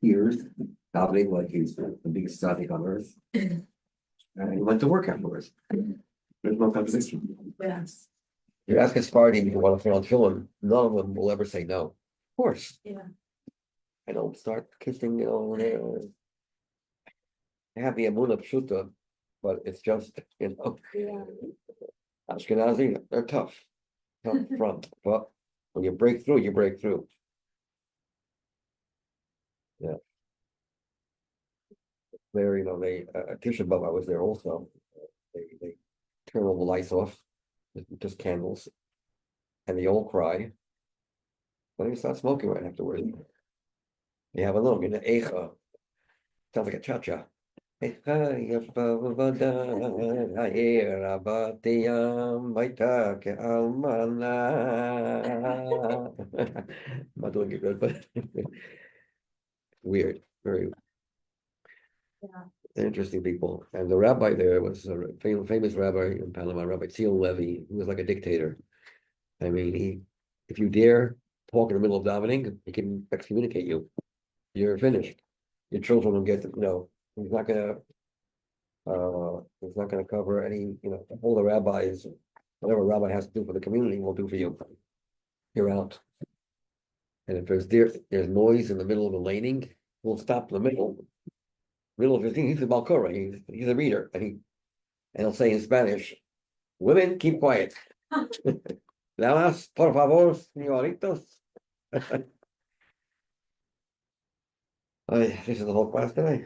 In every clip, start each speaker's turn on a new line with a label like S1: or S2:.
S1: years, davening like he's the biggest tzaddik on earth. And he went to work afterwards. There's no contradiction.
S2: Yes.
S1: You ask a Spartan if you want to put on tefillin, none of them will ever say no. Of course.
S2: Yeah.
S1: I don't start kissing, I have the emunah pshuta, but it's just,
S2: Yeah.
S1: Ashkenazi, they're tough front, but when you break through, you break through. Yeah. There, they Tisha B'Av, I was there also. They turn all the lights off, just candles, and they all cry. But they start smoking right afterwards. You have a little, Eicha. Sounds like a cha-cha. I'm not doing it good, but weird, very interesting people. And the rabbi there was a famous rabbi in Panama, Rabbi Tzil Levy, who was like a dictator. I mean, if you dare talk in the middle of davening, he can excommunicate you. You're finished. Your children will get, he's not gonna cover any, all the rabbis, whatever a rabbi has to do for the community will do for you. You're out. And if there's noise in the middle of the laning, we'll stop in the middle of his thing. He's a Balcora, he's a reader, and he'll say in Spanish, women, keep quiet. Damas, por favor, señoritos. This is the whole class today.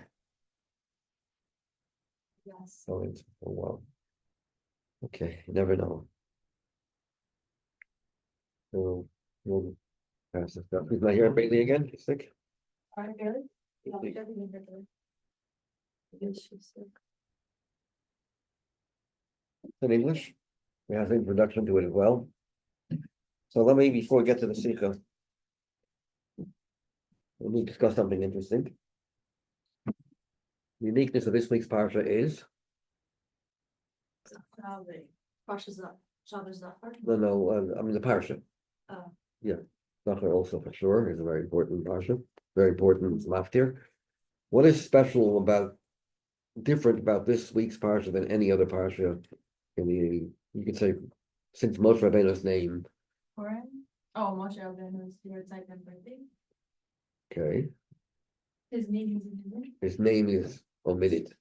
S2: Yes.
S1: Oh, wow. Okay, you never know. So we'll pass this stuff. He's not here lately again. He's sick.
S2: Are you good? No, she doesn't need her good. Yes, she's sick.
S1: In English. We have an introduction to it as well. So before we get to the Sicha, let me discuss something interesting. The uniqueness of this week's parsha is no, I mean the parsha.
S2: Oh.
S1: Yeah, Zachar also for sure is a very important parsha, very important maftir. What is special different about this week's parsha than any other parsha you could say, since Moshe Rabbeinu's name?
S2: Moshe Rabbeinu's second birthday.
S1: Okay.
S2: His name is omitted.
S1: His name is omitted.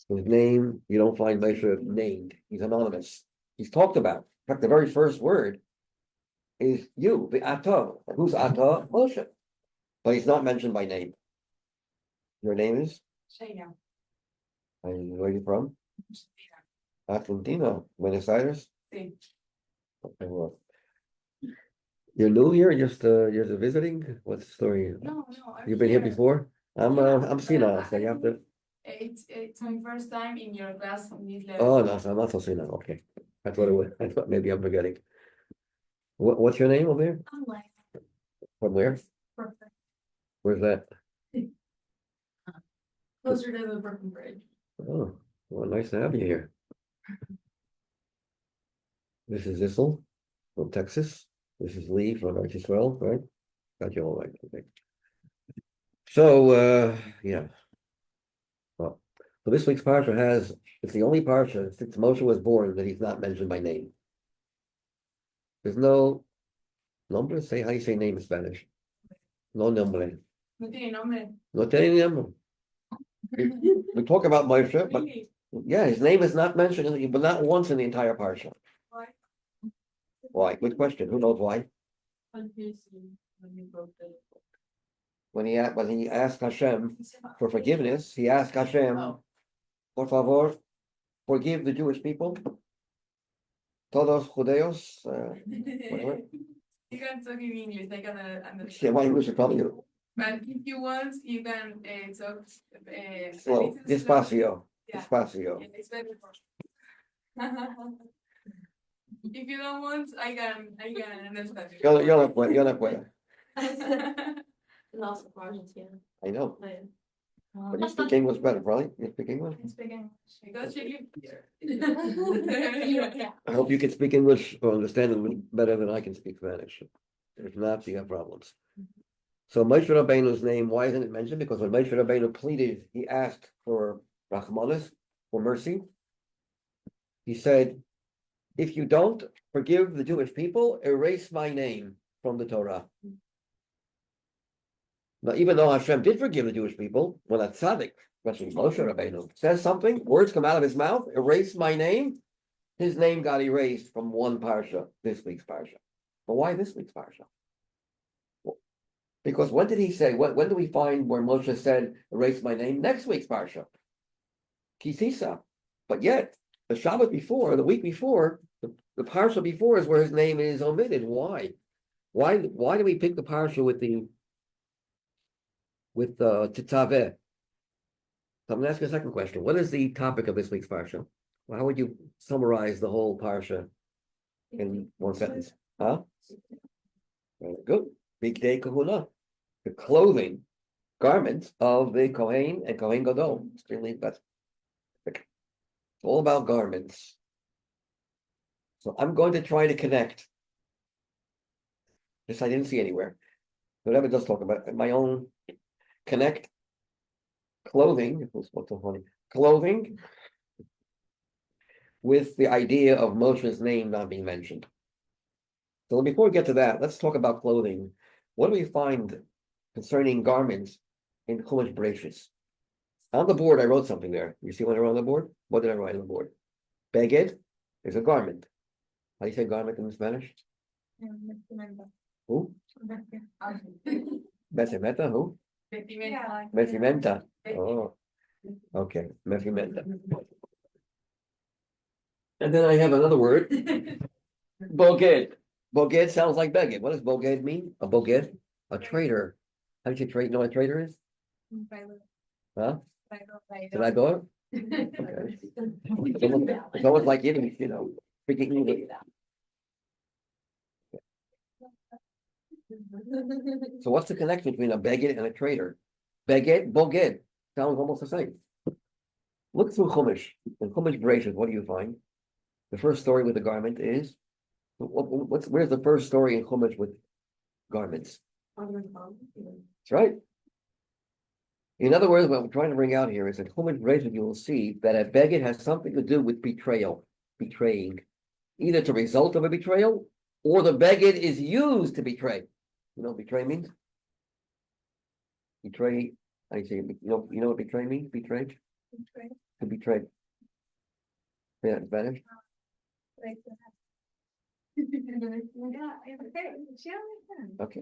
S1: His name, you don't find Moshe named. He's anonymous. He's talked about. In fact, the very first word is you, the Atah. Who's Atah? Moshe. But he's not mentioned by name. Your name is?
S2: Shayna.
S1: And where are you from? Argentina. Buenos Aires?
S2: Sí.
S1: Okay, well. You're new here? You're just visiting? What's the story?
S2: No.
S1: You've been here before? I'm senile, so you have to.
S2: It's my first time in your class on this
S1: Oh
S2: level.
S1: no, so I'm not so senile. Okay. I thought it was. I thought maybe I'm forgetting. What's your name over there?
S2: I'm like,
S1: From where?
S2: perfect.
S1: Where's that?
S2: Closer to the Brooklyn Bridge.
S1: Oh, well, nice to have you here. This is Issel from Texas. This is Lee from Israel, right? Got you all right. Okay. So, yeah. Well, so this week's parsha it's the only parsha since Moshe was born that he's not mentioned by name. There's no nombre. Say how you say name in Spanish. No nombre.
S2: No tiene nombre.
S1: No tiene nombre. We talk about Moshe, but yeah, his name is not mentioned, but not once in the entire parsha.
S2: Why?
S1: Why? Good question. Who knows why? When he asked Hashem for forgiveness, he asked Hashem, por favor, forgive the Jewish people. Todos judeos. Whatever.
S2: You can talk in English. I can understand.
S1: Yeah, my English is probably
S2: But if you want, you can talk.
S1: slow. Despacio.
S2: Yeah.
S1: Despacio.
S2: Yeah, it's better for. If you don't want, I can understand.
S1: Yo no puedo.
S2: Also for Argentina.
S1: I know.
S2: Yeah.
S1: But you speak English better, probably. You speak English?
S2: I speak English because you live here.
S1: I hope you can speak English or understand it better than I can speak Spanish. If not, you have problems. So Moshe Rabbeinu's name, why isn't it mentioned? Because when Moshe Rabbeinu pleaded, he asked for Rachmanis, for mercy. He said, if you don't forgive the Jewish people, erase my name from the Torah. Now, even though Hashem did forgive the Jewish people, when a tzaddik, especially Moshe Rabbeinu, says something, words come out of his mouth, erase my name, his name got erased from one parsha, this week's parsha. But why this week's parsha? Because when did he say, when do we find where Moshe said, erase my name? Next week's parsha. Kisisa. But yet, the Shabbat before, the week before, the parsha before is where his name is omitted. Why? Why do we pick the parsha with Tetzaveh? So I'm going to ask you a second question. What is the topic of this week's parsha? Well, how would you summarize the whole parsha in one sentence? Huh? Very good. Big day kahuna. The clothing, garments of the Kohen and Kohen Gadol. Extremely best. It's all about garments. So I'm going to try to connect. This I didn't see anywhere. Whatever does talk about my own connect clothing. What's so funny? Clothing with the idea of Moshe's name not being mentioned. So before we get to that, let's talk about clothing. What do we find concerning garments in Chumash Bereshis? On the board, I wrote something there. You see what I wrote on the board? What did I write on the board? Beged is a garment. How do you say garment in Spanish? Who? Vestimenta, who? Vestimenta. Oh, okay. Vestimenta. And then I have another word. Boged. Boged sounds like beged. What does boged mean? A boged? A traitor. How do you trade? Know what a traitor is? Huh? Traidor? Okay. It's almost like Yiddish, speaking English. So what's the connection between a beged and a traitor? Beged, boged. Sounds almost the same. Look through Chumash. In Chumash Bereshis, what do you find? The first story with the garment is, where's the first story in Chumash with garments? That's right. In other words, what I'm trying to bring out here is that Chumash Bereshis, you will see that a beged has something to do with betrayal, betraying, either to result of a betrayal, or the beged is used to betray. You know what betray means? Betray, I say, you know what betray means? Betray? To betray. Yeah, in Spanish. Okay.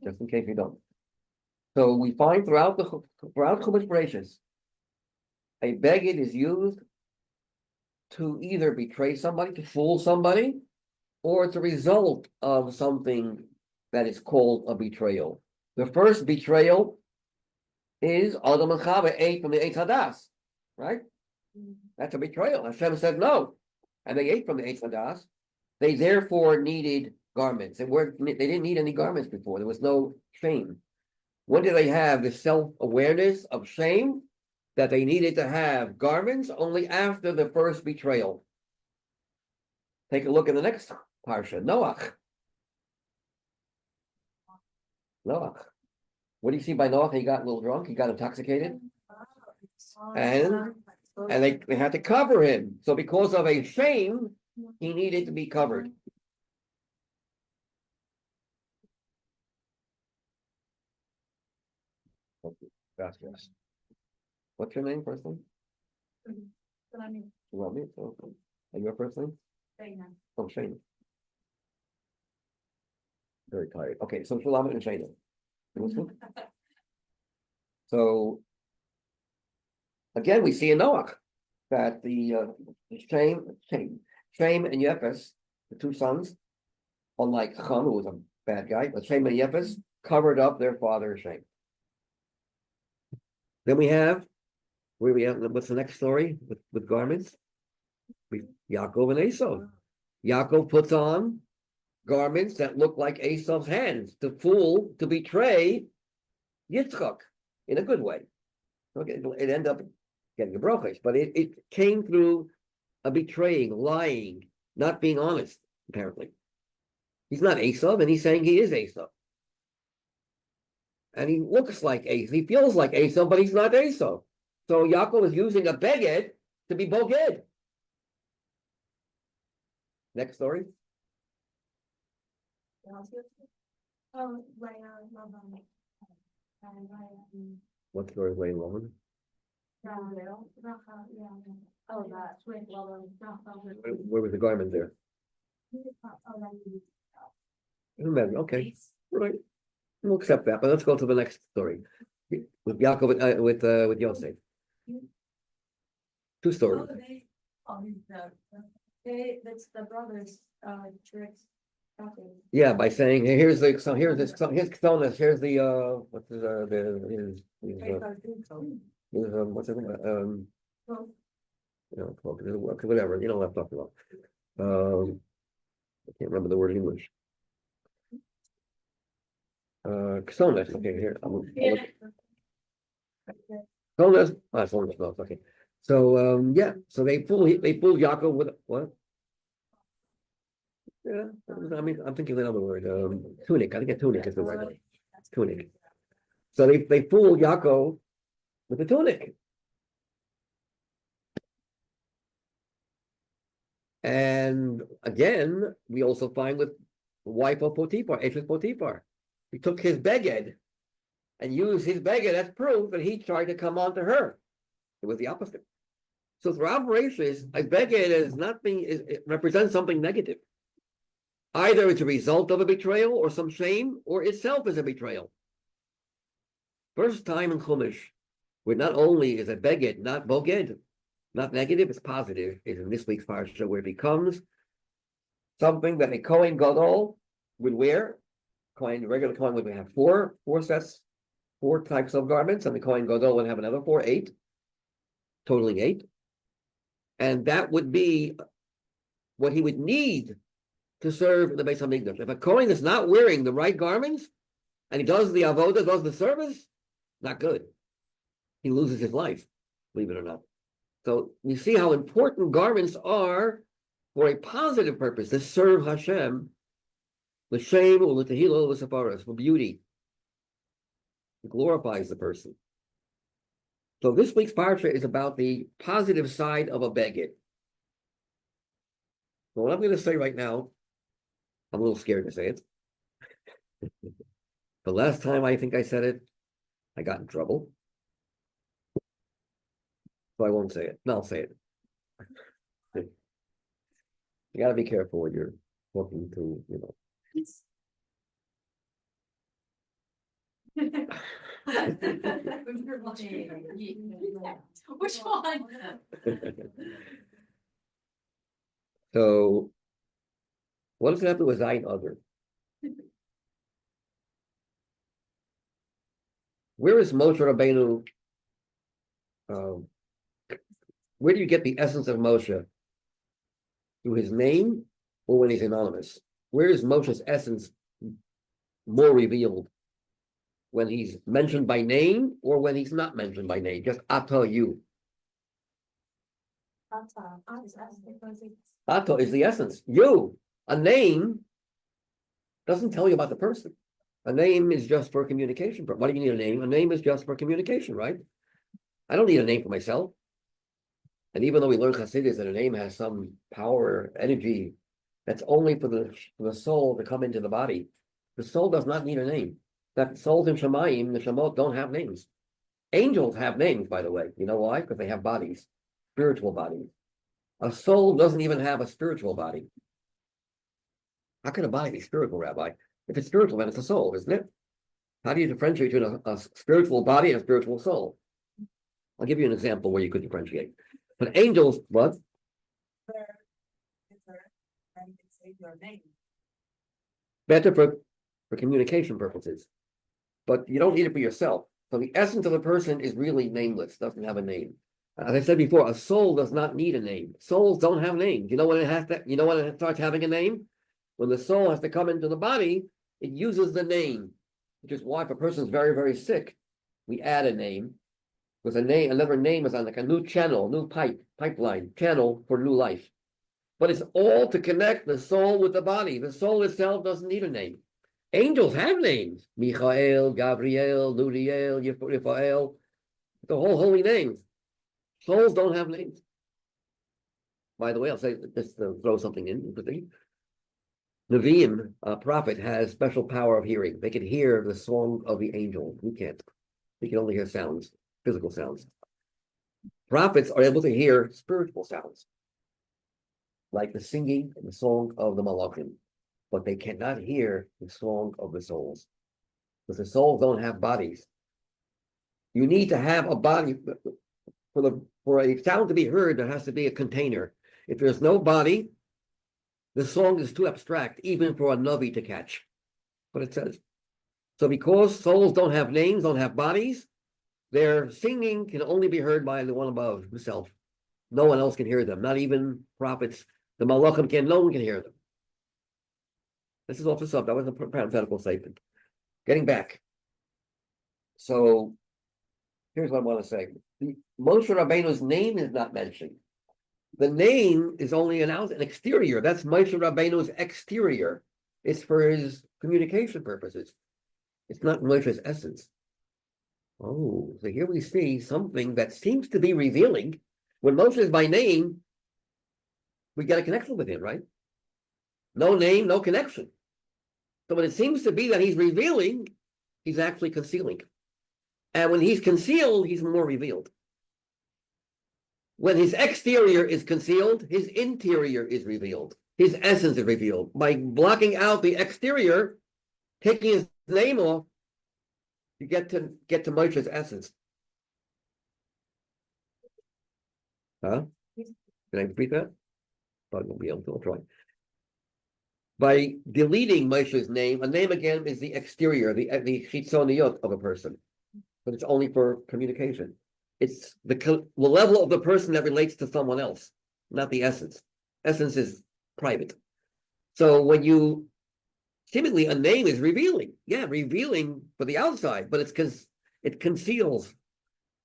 S1: Just in case you don't. So we find throughout Chumash Bereshis, a beged is used to either betray somebody, to fool somebody, or it's a result of something that is called a betrayal. The first betrayal is Adam and Chava ate from the Eitz Hadas, right? That's a betrayal. Hashem said no, and they ate from the Eitz Hadas. They therefore needed garments. They didn't need any garments before. There was no shame. When did they have the self-awareness of shame that they needed to have garments? Only after the first betrayal. Take a look at the next parsha, Noach. Noach. What do you see by Noach? He got a little drunk. He got intoxicated, and they had to cover him. So because of a shame, he needed to be covered. Gracias. What's your name, first name? Salami. And your first name? Oh, Shana. Very tired. Okay, so Shalom and Shana. So again, we see in Noach that the Shem and Yefes, the two sons, unlike Chum, who was a bad guy, but Shem and Yefes covered up their father Shem. Then we have what's the next story with garments? Yaakov and Esau. Yaakov puts on garments that look like Esau's hands to betray Yitzchak in a good way. Okay, it ended up getting a brachos, but it came through a betraying, lying, not being honest, apparently. He's not Esau, and he's saying he is Esau. And he looks like Esau, he feels like Esau, but he's not Esau. So Yaakov is using a beged to be boged. Next story.
S2: Oh,
S1: What story is Lane Loman? Where was the garment there? Doesn't matter. Okay, right. We'll accept that, but let's go to the next story with Yaakov with Yosef. Two stories.
S2: That's the brothers, tricks.
S1: Yeah, by saying, hey, here's the so here's this so here's Ktonis, here's the what's his what's it whatever, you know what I'm talking about. I can't remember the word in English. Ktonis, okay, here. Ktonis, Ktonis, no, okay. So yeah, so they fool Yaakov with what? Yeah, I mean, I'm thinking of another word. Tunic. I think a tunic is the right word. Tunic. So they fool Yaakov with the tunic. And again, we also find with the wife of Potiphar, Eshes Potiphar. He took his beged and used his beged as proof that he tried to come on to her. It was the opposite. So throughout races, a beged is nothing, it represents something negative. Either it's a result of a betrayal or some shame, or itself is a betrayal. First time in Chumash, where not only is a beged not boged, not negative, it's positive, is in this week's parsha, where it becomes something that a Kohen Gadol would wear. Regular Kohen would have four types of garments, and the Kohen Gadol would have another 8, totaling 8. And that would be what he would need to serve in the Beis Hamikdash. If a Kohen is not wearing the right garments, and he does the avodah, does the service, not good. He loses his life, believe it or not. So we see how important garments are for a positive purpose, to serve Hashem, l'shem or l'tehillah l'sefaros, for beauty. It glorifies the person. So this week's parsha is about the positive side of a beged. So what I'm going to say right now, I'm a little scared to say it. The last time I think I said it, I got in trouble. So I won't say it. No, I'll say it. You got to be careful when you're talking to,
S2: Which one?
S1: So, what does it have to do with Zayin Adar? Where is Moshe Rabbeinu? Where do you get the essence of Moshe? Through his name or when he's anonymous? Where is Moshe's essence more revealed? When he's mentioned by name or when he's not mentioned by name? Just Ata, you. Ata is the essence. You. A name doesn't tell you about the person. A name is just for communication. Why do you need a name? A name is just for communication, right? I don't need a name for myself. And even though we learn Hasidus that a name has some power, energy, that's only for the soul to come into the body. The soul does not need a name. That souls in Shemayim, the Shemot don't have names. Angels have names, by the way. You know why? Because they have bodies, spiritual bodies. A soul doesn't even have a spiritual body. How can a body be spiritual, Rabbi? If it's spiritual, then it's a soul, isn't it? How do you differentiate between a spiritual body and a spiritual soul? I'll give you an example where you could differentiate. But angels, what? Better for communication purposes. But you don't need it for yourself. So the essence of a person is really nameless, doesn't have a name. As I said before, a soul does not need a name. Souls don't have names. You know when it starts having a name? When the soul has to come into the body, it uses the name, which is why if a person's very, very sick, we add a name. Because another name is on like a new channel, new pipeline, channel for new life. But it's all to connect the soul with the body. The soul itself doesn't need a name. Angels have names. Michael, Gabriel, Ludiel, Raphael. The whole holy names. Souls don't have names. By the way, I'll say just to throw something in. Nevi'im, a prophet, has special power of hearing. They can hear the song of the angel. We can't. We can only hear sounds, physical sounds. Prophets are able to hear spiritual sounds, like the singing and the song of the malachim, but they cannot hear the song of the souls, because the souls don't have bodies. You need to have a body for a sound to be heard. There has to be a container. If there's no body, the song is too abstract, even for a Navi to catch. But it says. So because souls don't have names, don't have bodies, their singing can only be heard by the one above himself. No one else can hear them, not even prophets. The malachim can, no one can hear them. This is off the subject. That was a parenthetical statement. Getting back. So here's what I want to say. Moshe Rabbeinu's name is not mentioned. The name is only an exterior. That's Moshe Rabbeinu's exterior. It's for his communication purposes. It's not Moshe's essence. Oh, so here we see something that seems to be revealing. When Moshe is by name, we get a connection with him, right? No name, no connection. So when it seems to be that he's revealing, he's actually concealing. And when he's concealed, he's more revealed. When his exterior is concealed, his interior is revealed. His essence is revealed. By blocking out the exterior, taking his name off, you get to Moshe's essence. Huh? Can I repeat that? Probably won't be able to. I'll try. By deleting Moshe's name, a name again is the exterior, the chitzoniyot of a person, but it's only for communication. It's the level of the person that relates to someone else, not the essence. Essence is private. So when you typically a name is revealing, revealing for the outside, but it conceals.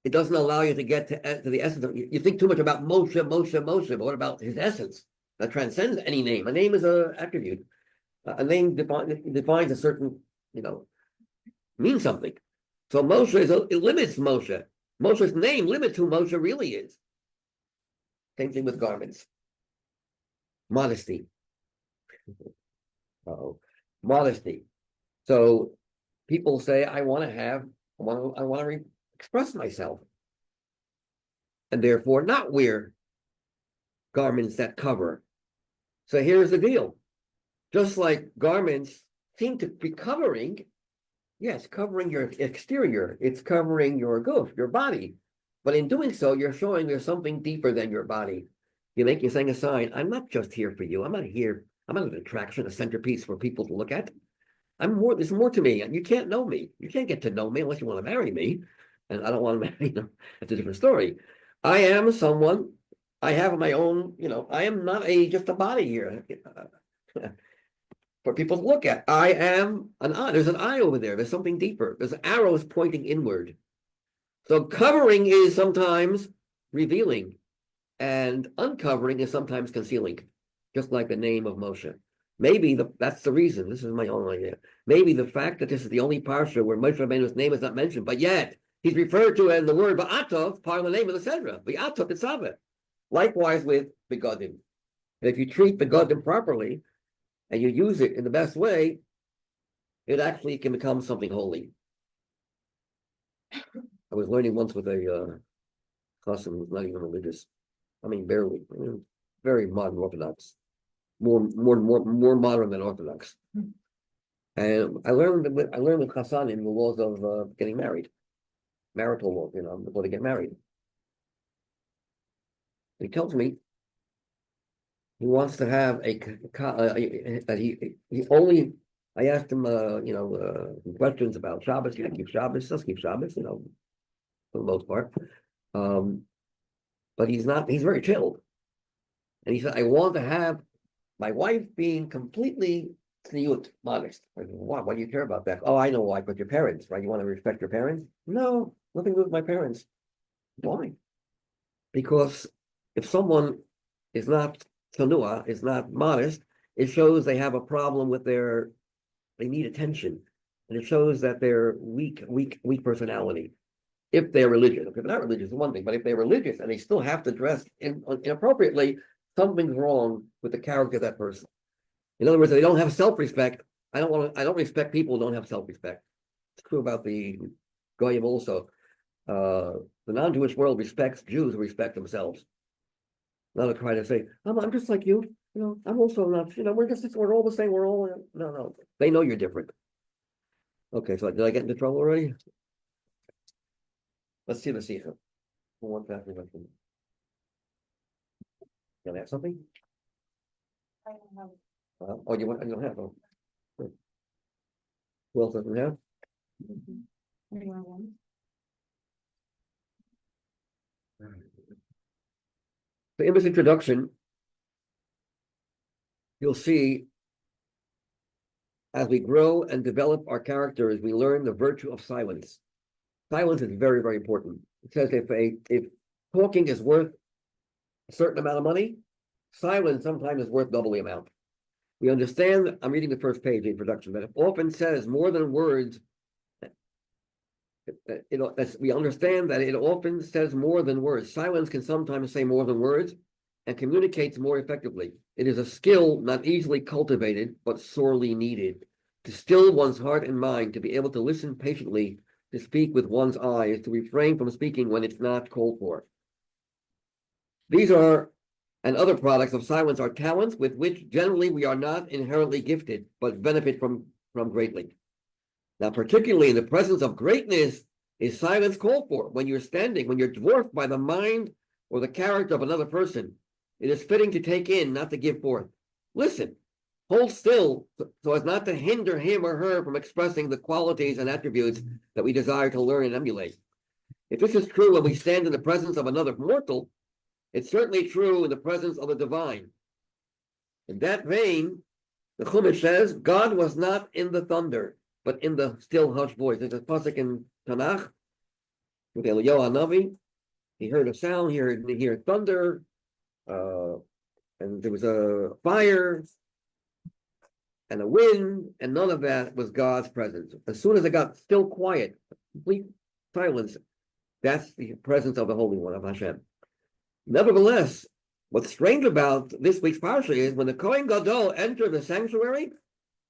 S1: It doesn't allow you to get to the essence of it. You think too much about Moshe, but what about his essence that transcends any name? A name is an attribute. A name defines a certain, means something. So Moshe it limits Moshe. Moshe's name limits who Moshe really is. Same thing with garments. Modesty. Modesty. So people say, I want to express myself, and therefore not wear garments that cover. So here's the deal. Just like garments seem to be covering, yes, covering your exterior, it's covering your goof, your body. But in doing so, you're showing there's something deeper than your body. You're saying a sign, I'm not just here for you. I'm not an attraction, a centerpiece for people to look at. There's more to me. And you can't know me. You can't get to know me unless you want to marry me. And I don't want to marry you. That's a different story. I am someone, I have my own, I am not just a body here. For people to look at. I am an eye. There's an eye over there. There's something deeper. There's arrows pointing inward. So covering is sometimes revealing, and uncovering is sometimes concealing, just like the name of Moshe. Maybe that's the reason. This is my own idea. Maybe the fact that this is the only parsha where Moshe Rabbeinu's name is not mentioned, but yet he's referred to in the word Ba'atov, part of the name of the Sedra, Ba'atov Tetzaveh. Likewise with begodim. And if you treat begodim properly, and you use it in the best way, it actually can become something holy. I was learning once with a chassan who's not even religious. I mean, barely. Very modern Orthodox, more modern than Orthodox. And I learned with chassanim the laws of getting married, marital law, before they get married. He tells me he wants to have I asked him, questions about Shabbos. Can I keep Shabbos? Let's keep Shabbos, for the most part. But he's very chilled. And he said, I want to have my wife being completely tzniut, modest. I said, why do you care about that? Oh, I know why, but your parents, right? You want to respect your parents? No, nothing to do with my parents. Why? Because if someone is not Tanua, is not modest, it shows they have a problem with their they need attention. And it shows that they're weak personality. If they're religious, if they're not religious, is one thing, but if they're religious and they still have to dress inappropriately, something's wrong with the character of that person. In other words, they don't have self-respect. I don't respect people who don't have self-respect. It's true about the Goyim also. The non-Jewish world respects Jews who respect themselves. Not to try to say, I'm just like you, I'm also not, we're all the same, no. They know you're different. Okay, so did I get into trouble already? Let's see the Sicha. One factor. Can I have something?
S2: I don't have.
S1: You don't have, good. Who else doesn't have?
S2: Anyone want?
S1: So in this introduction, you'll see as we grow and develop our characters, we learn the virtue of silence. Silence is very, very important. It says if talking is worth a certain amount of money, silence sometimes is worth double the amount. We understand, I'm reading the first page, the introduction, that it often says more than words. We understand that it often says more than words. Silence can sometimes say more than words and communicates more effectively. It is a skill not easily cultivated, but sorely needed. To still one's heart and mind, to be able to listen patiently, to speak with one's eyes, to refrain from speaking when it's not called for. These are, and other products of silence, are talents with which generally we are not inherently gifted, but benefit from greatly. Now, particularly in the presence of greatness, is silence called for. When you're dwarfed by the mind or the character of another person, it is fitting to take in, not to give forth. Listen, hold still, so as not to hinder him or her from expressing the qualities and attributes that we desire to learn and emulate. If this is true when we stand in the presence of another mortal, it's certainly true in the presence of the divine. In that vein, the Chumash says, God was not in the thunder, but in the still hushed voice. There's a pasuk in Tanakh with Eliyahu Hanavi. He heard a sound, he heard thunder, and there was a fire and a wind, and none of that was God's presence. As soon as it got still quiet, complete silence, that's the presence of the Holy One, of Hashem. Nevertheless, what's strange about this week's parsha is when the Kohen Gadol entered the sanctuary,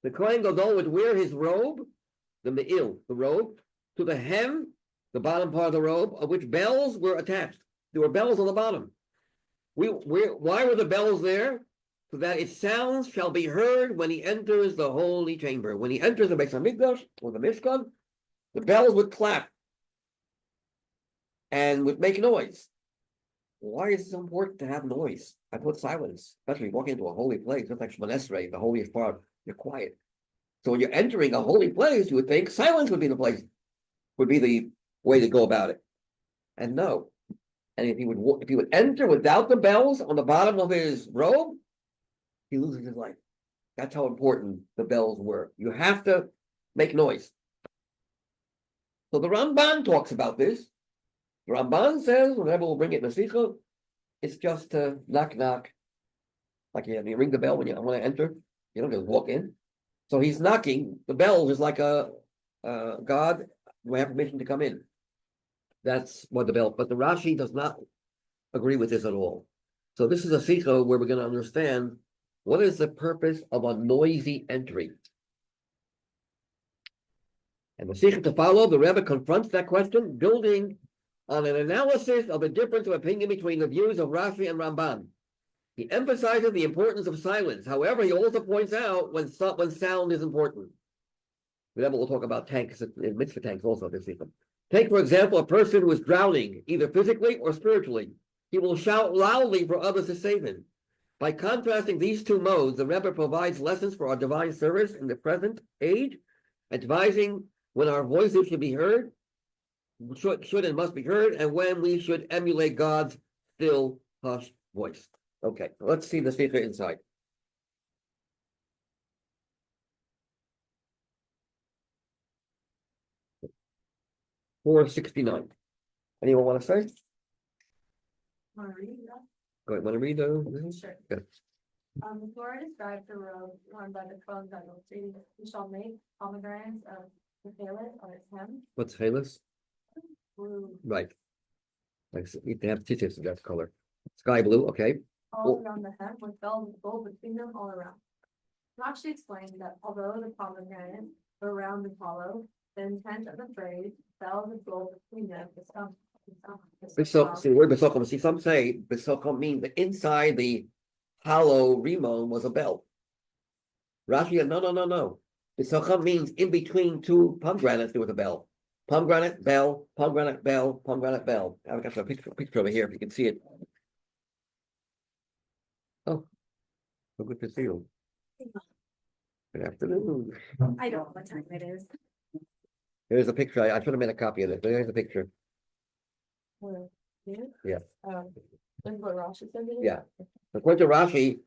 S1: the Kohen Gadol would wear his robe, the me'il, the robe, to the hem, the bottom part of the robe, of which bells were attached. There were bells on the bottom. Why were the bells there? So that its sounds shall be heard when he enters the holy chamber. When he enters the Beis Hamikdash or the Mishkan, the bells would clap and would make noise. Why is it so important to have noise? I put silence, especially walking into a holy place, just like Shemon Esrei, the holiest part. You're quiet. So when you're entering a holy place, you would think silence would be the way to go about it. And no. And if he would enter without the bells on the bottom of his robe, he loses his life. That's how important the bells were. You have to make noise. So the Ramban talks about this. The Ramban says, whenever we'll bring it in the Sicha, it's just to knock, knock. Like you ring the bell when you want to enter. You don't just walk in. So he's knocking. The bell is like a God, we have permission to come in. That's what the bell, but the Rashi does not agree with this at all. So this is a Sicha where we're going to understand what is the purpose of a noisy entry. And the Sicha to follow, the Rebbe confronts that question, building on an analysis of the difference of opinion between the views of Rashi and Ramban. He emphasizes the importance of silence. However, he also points out when sound is important. The Rebbe will talk about tanks and mitzvah tanks also this Sicha. Take, for example, a person who is drowning, either physically or spiritually. He will shout loudly for others to save him. By contrasting these two modes, the Rebbe provides lessons for our divine service in the present age, advising when our voices should be heard, should and must be heard, and when we should emulate God's still hushed voice. Okay, let's see the Sicha inside. $469. Anyone want to say?
S2: Want to read that?
S1: Go ahead, want to read those?
S2: Sure.
S1: Good.
S2: Before I describe the road worn by the 12 devils, we shall make pomegranates of the phalanx on its hem,
S1: What's famous?
S2: blue,
S1: Right. Like, they have stitches of that color. Sky blue, okay.
S2: all around the hem, with bells of gold between them all around. Rashi explained that although the pomegranates were round and hollow, the intent of the phrase, bells of gold between them, is some.
S1: So, see the word besocham, see, some say besocham means that inside the hollow rimon was a bell. Rashi, no. Besocham means in between two pomegranates there was a bell. Pomegranate, bell, pomegranate, bell, pomegranate, bell. I've got a picture over here if you can see it. Oh, so good to see you. Good afternoon.
S2: I don't know what time it is.
S1: Here's a picture. I should have made a copy of this, but here's a picture.
S2: Where? Here?
S1: Yeah.
S2: This is what Rashi said it is?
S1: Yeah. According to Rashi,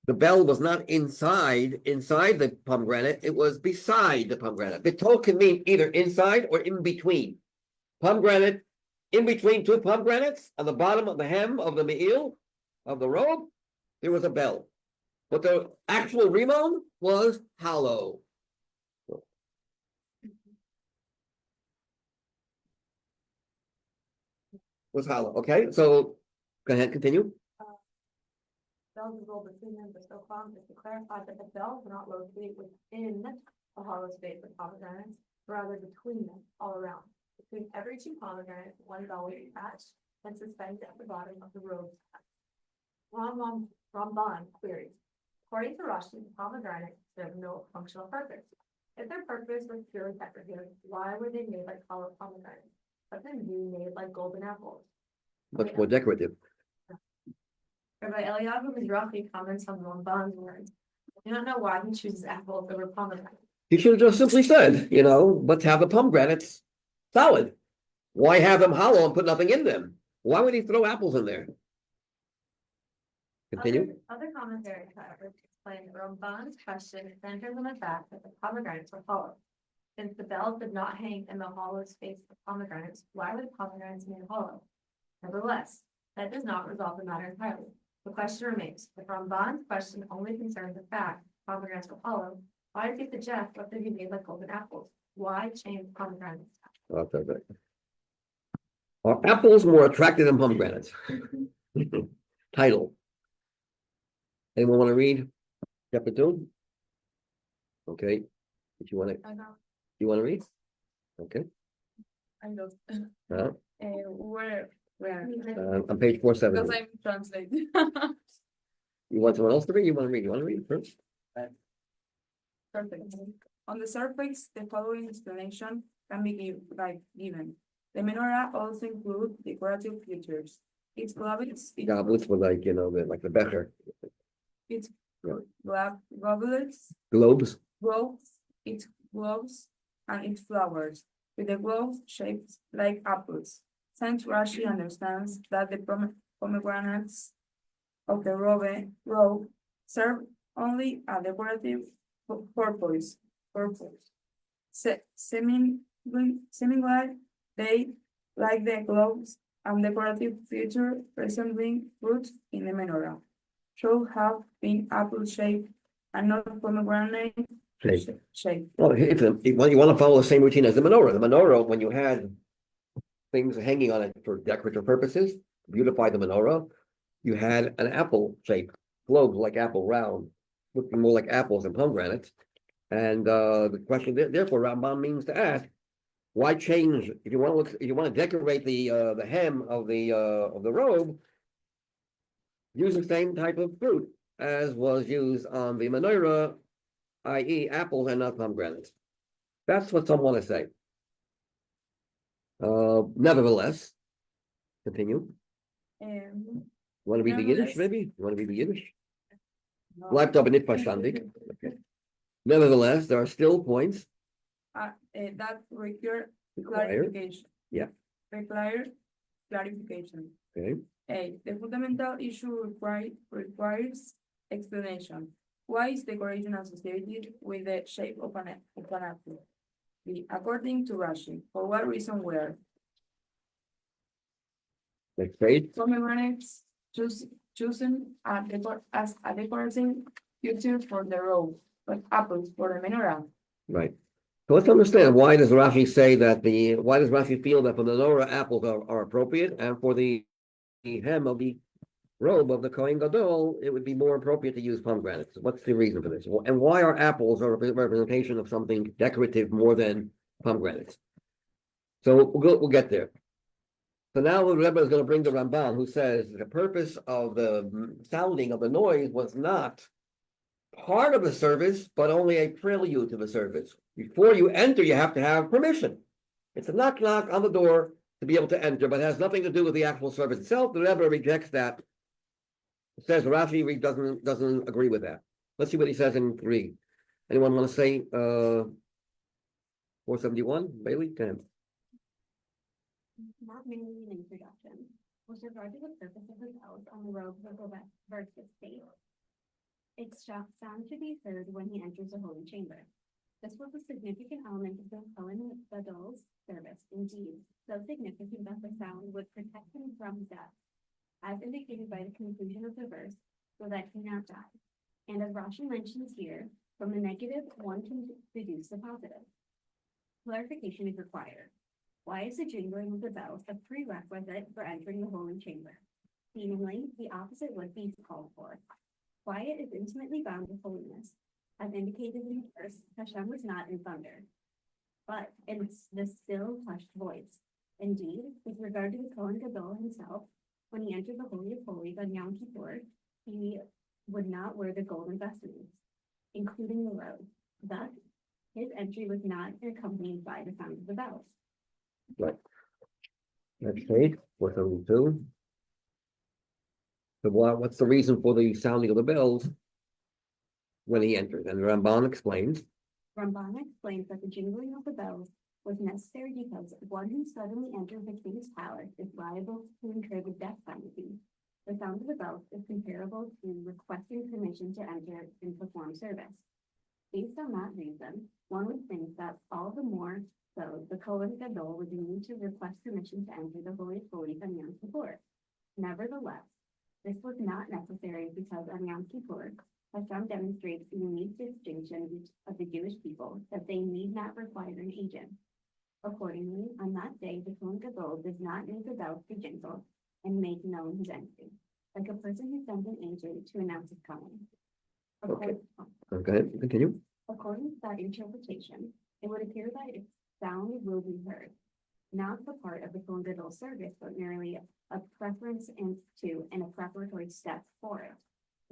S1: the bell was not inside the pomegranate, it was beside the pomegranate. Bitol can mean either inside or in between. Pomegranate, in between two pomegranates, on the bottom of the hem of the me'il, of the robe, there was a bell. But the actual rimon was hollow. Was hollow, okay? So, go ahead, continue.
S2: Bells of gold between them, but so calm is to clarify that the bells were not located within the hollow space of pomegranates, rather between them, all around. Between every two pomegranates, one bell was attached and suspended at the bottom of the robe. Ramban queries. According to Rashi, the pomegranates serve no functional purpose. If their purpose was purely decorative, why were they made like hollow pomegranates? Let them be made like golden apples.
S1: Much more decorative.
S2: Rabbi Eliyahu Mizrahi comments on Ramban's words. I do not know why he chooses apples over pomegranates.
S1: He should have just simply said, let's have the pomegranates solid. Why have them hollow and put nothing in them? Why would he throw apples in there? Continue.
S2: Other commentaries, however, explain that Ramban's question centers on the fact that the pomegranates were hollow. Since the bells did not hang in the hollow space of pomegranates, why were the pomegranates made hollow? Nevertheless, that does not resolve the matter entirely. The question remains, if Ramban's question only concerns the fact pomegranates were hollow, why does he suggest that they be made like golden apples? Why change pomegranates?
S1: Are apples more attractive than pomegranates? Title. Anyone want to read chapter 2? Okay. If you want to,
S2: I know.
S1: you want to read? Okay.
S2: I know.
S3: Where?
S1: On page 470.
S3: Because I'm translating.
S1: You want someone else to read? You want to read? You want to read first?
S3: Perfect. On the surface, the following explanation can be given. The menorah also includes decorative features. Its goblets,
S1: Goblets were like, like the becher.
S3: its
S1: Yeah.
S3: goblets,
S1: Globes.
S3: its globes, and its flowers, with the globes shaped like apples. Since Rashi understands that the pomegranates of the robe serve only a decorative purpose. Seemingly, they, like the globes and decorative feature resembling fruit in the menorah, should have been apple-shaped and not pomegranate shape.
S1: Well, if you want to follow the same routine as the menorah, when you had things hanging on it for decorative purposes, beautify the menorah, you had an apple-shaped globe like apple round, looking more like apples than pomegranates. And the question, therefore, Rambam means to ask, why change? If you want to decorate the hem of the robe, use the same type of fruit as was used on the menorah, i.e., apples and not pomegranates. That's what some want to say. Nevertheless, continue. You want to read the Yiddish, maybe? You want to read the Yiddish? Bleibt aber nicht verstandig. Okay. Nevertheless, there are still points
S3: That require
S1: required.
S3: clarification.
S1: Yeah.
S3: Require clarification.
S1: Okay.
S3: The fundamental issue requires explanation. Why is decoration associated with the shape of an apple? B. According to Rashi, for what reason were
S1: Next page.
S3: pomegranates chosen as a decorative feature for the road, but apples for the menorah.
S1: Right. So let's understand, why does Rashi say that why does Rashi feel that for the menorah apples are appropriate, and for the hem of the robe of the Kohen Gadol, it would be more appropriate to use pomegranates? What's the reason for this? And why are apples a representation of something decorative more than pomegranates? So we'll get there. So now the Rebbe is going to bring the Ramban, who says the purpose of the sounding of the noise was not part of the service, but only a prelude to the service. Before you enter, you have to have permission. It's a knock on the door to be able to enter, but it has nothing to do with the actual service itself. The Rebbe rejects that. It says Rashi doesn't agree with that. Let's see what he says in 3. Anyone want to say 471? Bailey, go ahead.
S2: Not merely an introduction. With regard to the purpose of the bells on the robe of the verse state, its sound should be heard when he enters the holy chamber. This was a significant element of the Kohen Gadol's service, indeed, so significant that the sound would protect him from death, as indicated by the conclusion of the verse, so that he not die. And as Rashi mentions here, from the negative, one can deduce the positive. Clarification is required. Why is the jingling of the bells a prerequisite for entering the holy chamber? Seemingly, the opposite would be called for. Quiet is intimately bound with holiness. As indicated in the verse, Hashem was not in thunder, but in the still, hushed voice. Indeed, with regard to the Kohen Gadol himself, when he entered the Holy of Holies on Yom Kippur, he would not wear the golden vestments, including the robe. Thus, his entry was not accompanied by the sound of the bells.
S1: Right. Next page, 472. So what's the reason for the sounding of the bells when he enters? And the Ramban explains.
S2: Ramban explains that the jingling of the bells was necessary because one who suddenly enters the king's palace is liable to incur the death penalty. The sound of the bells is comparable to requesting permission to enter and perform service. Based on that reason, one would think that all the more so the Kohen Gadol would need to request permission to enter the Holy of Holies on Yom Kippur. Nevertheless, this was not necessary because on Yom Kippur, Hashem demonstrates the unique distinction of the Jewish people that they need not require an agent. Accordingly, on that day, the Kohen Gadol does not need the bells to jingle and make known his entry, like a person who sends an agent to announce his coming.
S1: Okay. Go ahead, continue.
S2: According to that interpretation, it would appear that its sound will be heard, not the part of the Kohen Gadol service, but merely a preference into and a preparatory step for it.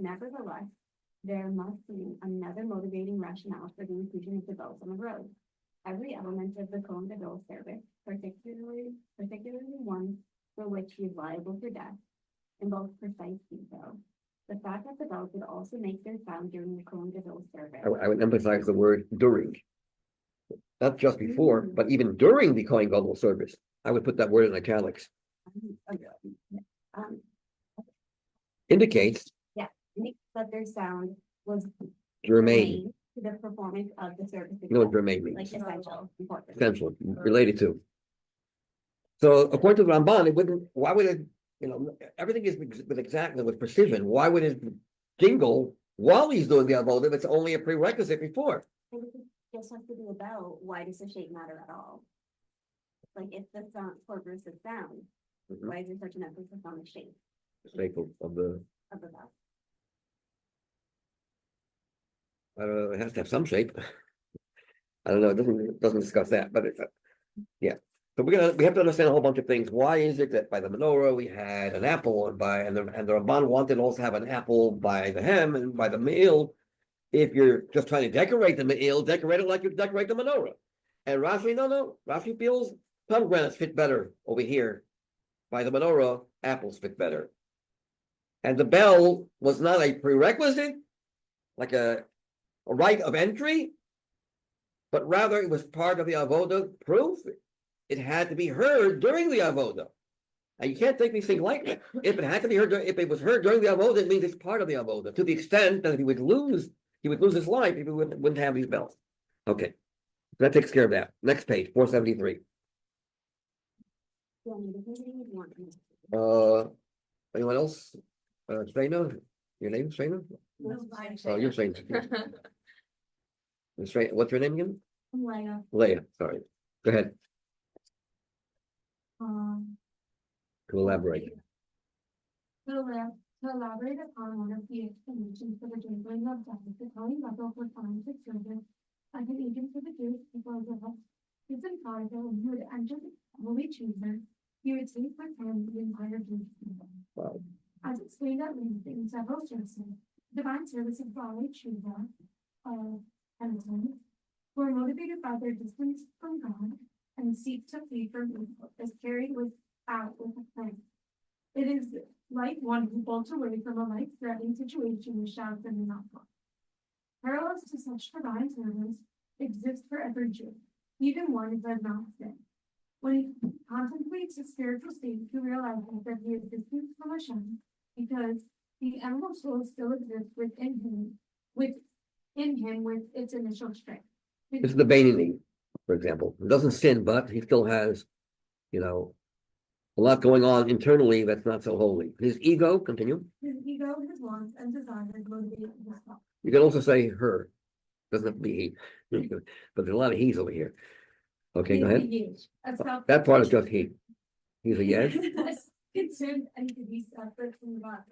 S2: Nevertheless, there must be another motivating rationale for the inclusion of the bells on the road. Every element of the Kohen Gadol service, particularly one for which he is liable for death, involves precise detail. The fact that the bells would also make their sound during the Kohen Gadol service.
S1: I would emphasize the word during. Not just before, but even during the Kohen Gadol service. I would put that word in italics. Indicates
S2: That their sound was
S1: germane.
S2: to the performance of the service.
S1: You know what germane means?
S2: Like essential, important.
S1: Essential, related to. So according to the Ramban, it wouldn't, why would it, everything is with precision. Why would it jingle while he's doing the avodah if it's only a prerequisite before?
S2: And if it just has to be a bell, why does the shape matter at all? Like if the sound purpose of sound, why is there such an emphasis on the shape
S1: Shape of the,
S2: of the bell?
S1: I don't know, it has to have some shape. I don't know, it doesn't discuss that, but it's, yeah. So we have to understand a whole bunch of things. Why is it that by the menorah we had an apple, and the Ramban wanted to also have an apple by the hem and by the me'il? If you're just trying to decorate the me'il, decorate it like you decorate the menorah. And Rashi, no. Rashi feels pomegranates fit better over here. By the menorah, apples fit better. And the bell was not a prerequisite, like a rite of entry, but rather it was part of the avodah proof. It had to be heard during the avodah. And you can't take these things lightly. If it had to be heard, if it was heard during the avodah, it means it's part of the avodah, to the extent that if he would lose his life if he wouldn't have these bells. Okay, that takes care of that. Next page, 473. Anyone else? Sveina, your name, Sveina? Oh, you're Sveina. What's your name again?
S2: Leah.
S1: Leah, sorry. Go ahead,
S2: Um,
S1: to elaborate.
S2: To elaborate upon one of the explanations for the dwindling of death, the County level for fines of service as an agent for the Jewish people of the West. His father, when he would enter the holy chamber, he would take with him the entire Jewish people.
S1: Wow.
S2: As explained at length in several sources, divine service of Bali Chuva, penitents, were motivated by their distance from God and seek to flee from evil, is carried out with a plan. It is like one who bolts away from a life-threatening situation with shouts and not talk. Parallels to such divine service exist for every Jew, even one who does not sin. When he contemplates his spiritual state, he realizes that he is distant from Hashem because the animal soul still exists within him with its initial strength.
S1: This is the Bainini, for example. He doesn't sin, but he still has, a lot going on internally that's not so holy. His ego, continue.
S2: His ego, his wants, and desires motivate his thought.
S1: You can also say her. Doesn't have to be he. But there's a lot of he's over here. Okay, go ahead. That part is just he. He's a yes.
S2: Concerned and to be separate from God.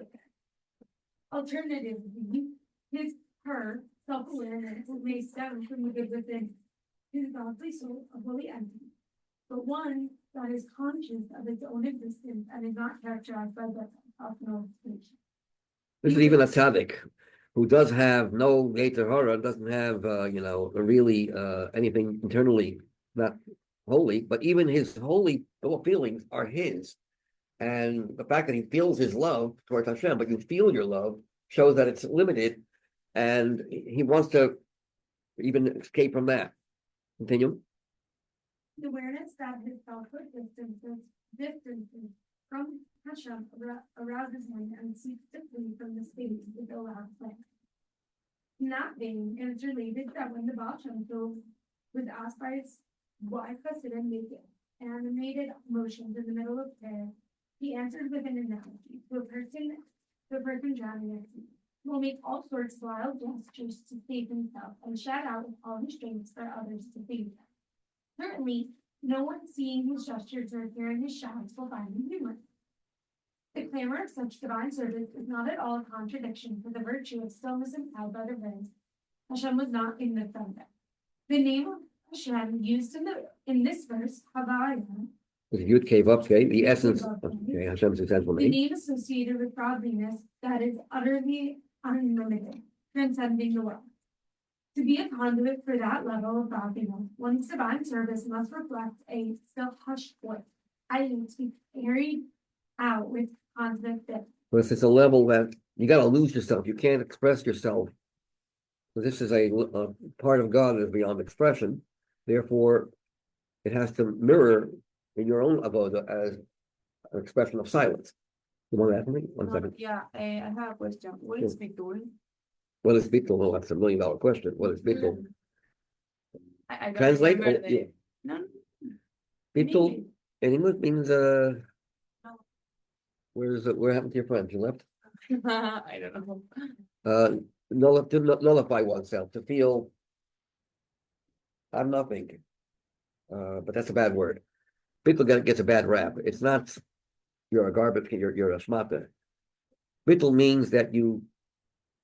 S2: Alternatively, her self-awareness may stem from the good within his godly soul, a holy entity, but one that is conscious of its own existence and is not characterized by the optional station.
S1: This is even a tzaddik who does have no Yetzer Hara, doesn't have, really anything internally not holy, but even his holy feelings are his. And the fact that he feels his love towards Hashem, but you feel your love, shows that it's limited, and he wants to even escape from that. Continue.
S2: The awareness that his selfhood distances from Hashem arouses him and seeks to flee from the state with the last plan. In that vein, it is related that when the Baal Shem Tov was asked by his wife Hasidim make animated motions in the middle of prayer, he answered with an analogy to a person drowning at sea. He will make all sorts of wild gestures to save himself and shout out with all his strength for others to save him. Certainly, no one seeing his gestures or hearing his shouts will find him humorous. The clamor of such divine service is not at all a contradiction for the virtue of stillness implied by the verse. Hashem was not in the thunder. The name of Hashem used in this verse, Havaya,
S1: Yud Kei Vav Kei, the essence of Hashem's essential
S2: the
S1: name.
S2: name associated with godliness that is utterly unlimited, transcending the world. To be a conduit for that level of godliness, one's divine service must reflect a still hushed voice, i.e., to be carried out with constant depth.
S1: But it's a level that you got to lose yourself. You can't express yourself. So this is a part of God that is beyond expression. Therefore, it has to mirror in your own avoda as an expression of silence. You want to ask me? 1 second.
S3: Yeah, I have a question. What is bitul?
S1: What is bittul? Oh, that's $1 million question. What is bittul?
S3: I don't
S1: Translate?
S3: remember
S1: Yeah.
S3: No.
S1: Bittul in English means where happened to your friend? You left?
S3: I don't know.
S1: To nullify oneself, to feel I'm nothing. But that's a bad word. Bittul gets a bad rap. It's not you're a garbage, you're a shmata. Bittul means that you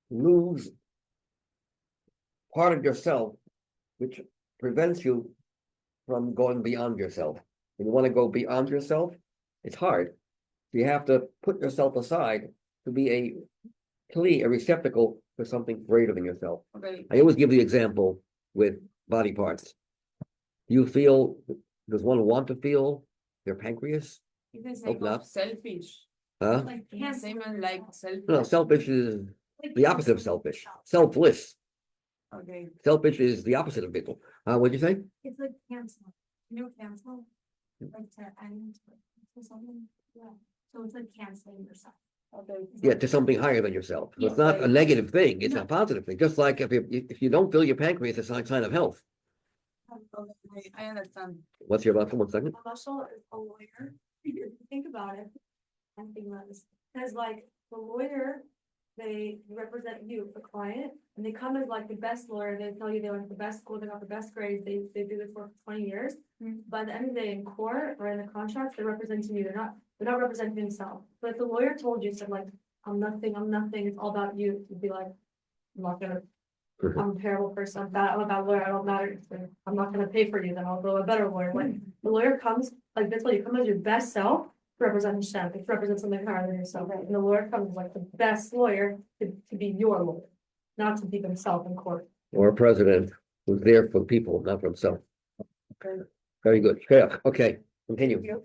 S1: lose part of yourself, which prevents you from going beyond yourself. When you want to go beyond yourself, it's hard. You have to put yourself aside to be a receptacle for something greater than yourself.
S3: Okay.
S1: I always give the example with body parts. Does one want to feel their pancreas?
S3: You can say
S1: Hope not.
S3: selfish.
S1: Huh?
S2: Like
S3: You can say man like selfish.
S1: No, selfish is the opposite of selfish. Selfless.
S3: Okay.
S1: Selfish is the opposite of bittul. What'd you say?
S2: It's like cancel. You know, cancel? Like to end or something. Yeah. So it's like canceling yourself.
S3: Okay.
S1: Yeah, to something higher than yourself. So it's not a negative thing, it's a positive thing. Just like if you don't feel your pancreas, it's a sign of health.
S3: Okay, I understand.
S1: What's your about 1 second?
S2: I'm also a lawyer. If you think about it, I think about this. Because like the lawyer, they represent you, the client, and they come as like the best lawyer, they tell you they went to the best school, they got the best grades, they do this work for 20 years. By the end of the day, in court or in the contracts, they're representing you, they're not representing themselves. But if the lawyer told you, said like, I'm nothing, it's all about you, you'd be like, I'm not gonna, I'm a terrible person, I'm bad, I'm a bad lawyer, I don't matter, I'm not gonna pay for you, then I'll go a better lawyer. Like, the lawyer comes, like, that's why you come as your best self, to represent Hashem, to represent something higher than yourself, right? And the lawyer comes like the best lawyer to be your lawyer, not to be himself in court.
S1: Or a president who's there for the people, not for himself. Very good. Okay, continue.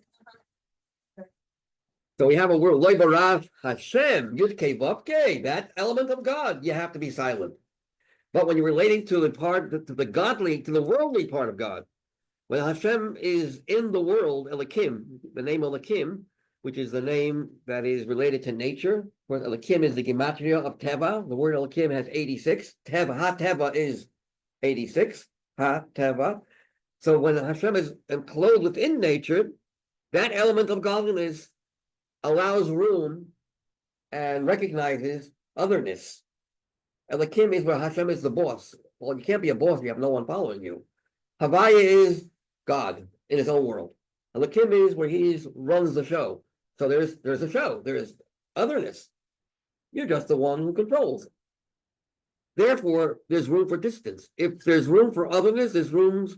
S1: So we have a word, Loi Barav Hashem, Yud Kei Vav Kei, that element of God, you have to be silent. But when you're relating to the part, to the godly, to the worldly part of God, when Hashem is in the world, Elokim, the name Elokim, which is the name that is related to nature, where Elokim is the gematria of Teva. The word Elokim has 86. Teva, Ha-Teva is 86. Ha-Teva. So when Hashem is enclosed within nature, that element of godliness allows room and recognizes otherness. Elokim is where Hashem is the boss. Well, you can't be a boss if you have no one following you. Havaya is God in his own world. Elokim is where he runs the show. So there's a show, there's otherness. You're just the one who controls. Therefore, there's room for distance. If there's room for otherness, there's room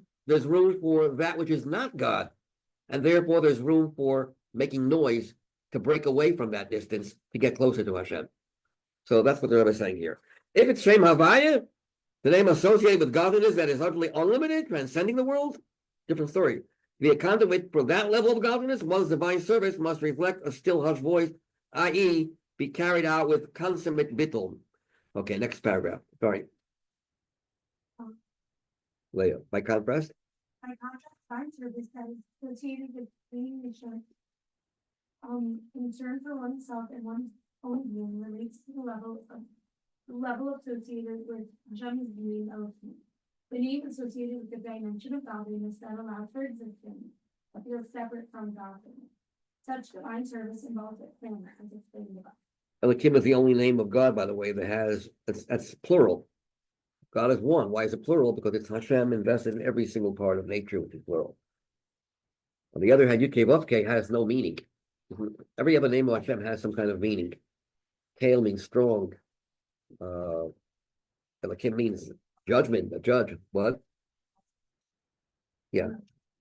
S1: for that which is not God. And therefore, there's room for making noise to break away from that distance to get closer to Hashem. So that's what the Rebbe is saying here. If it's Shem Havaya, the name associated with godliness that is utterly unlimited, transcending the world, different story. The account of it for that level of godliness, one's divine service must reflect a still hush voice, i.e., be carried out with consummate bittul. Okay, next paragraph. Sorry. Leah, by contrast?
S4: By contrast, divine service that is associated with being mission, concern for oneself and one's own being relates to the level associated with Hashem's being Elohim. The name associated with the dimension of godliness that allows for existence, but feels separate from godliness. Such divine service involves a plan, as explained above.
S1: Elohim is the only name of God, by the way, that has, that's plural. God is one. Why is it plural? Because it's Hashem invested in every single part of nature, which is plural. On the other hand, Yud Kei Vav Kei has no meaning. Every other name of Hashem has some kind of meaning. Kale means strong. Elohim means judgment, a judge. What? Yeah,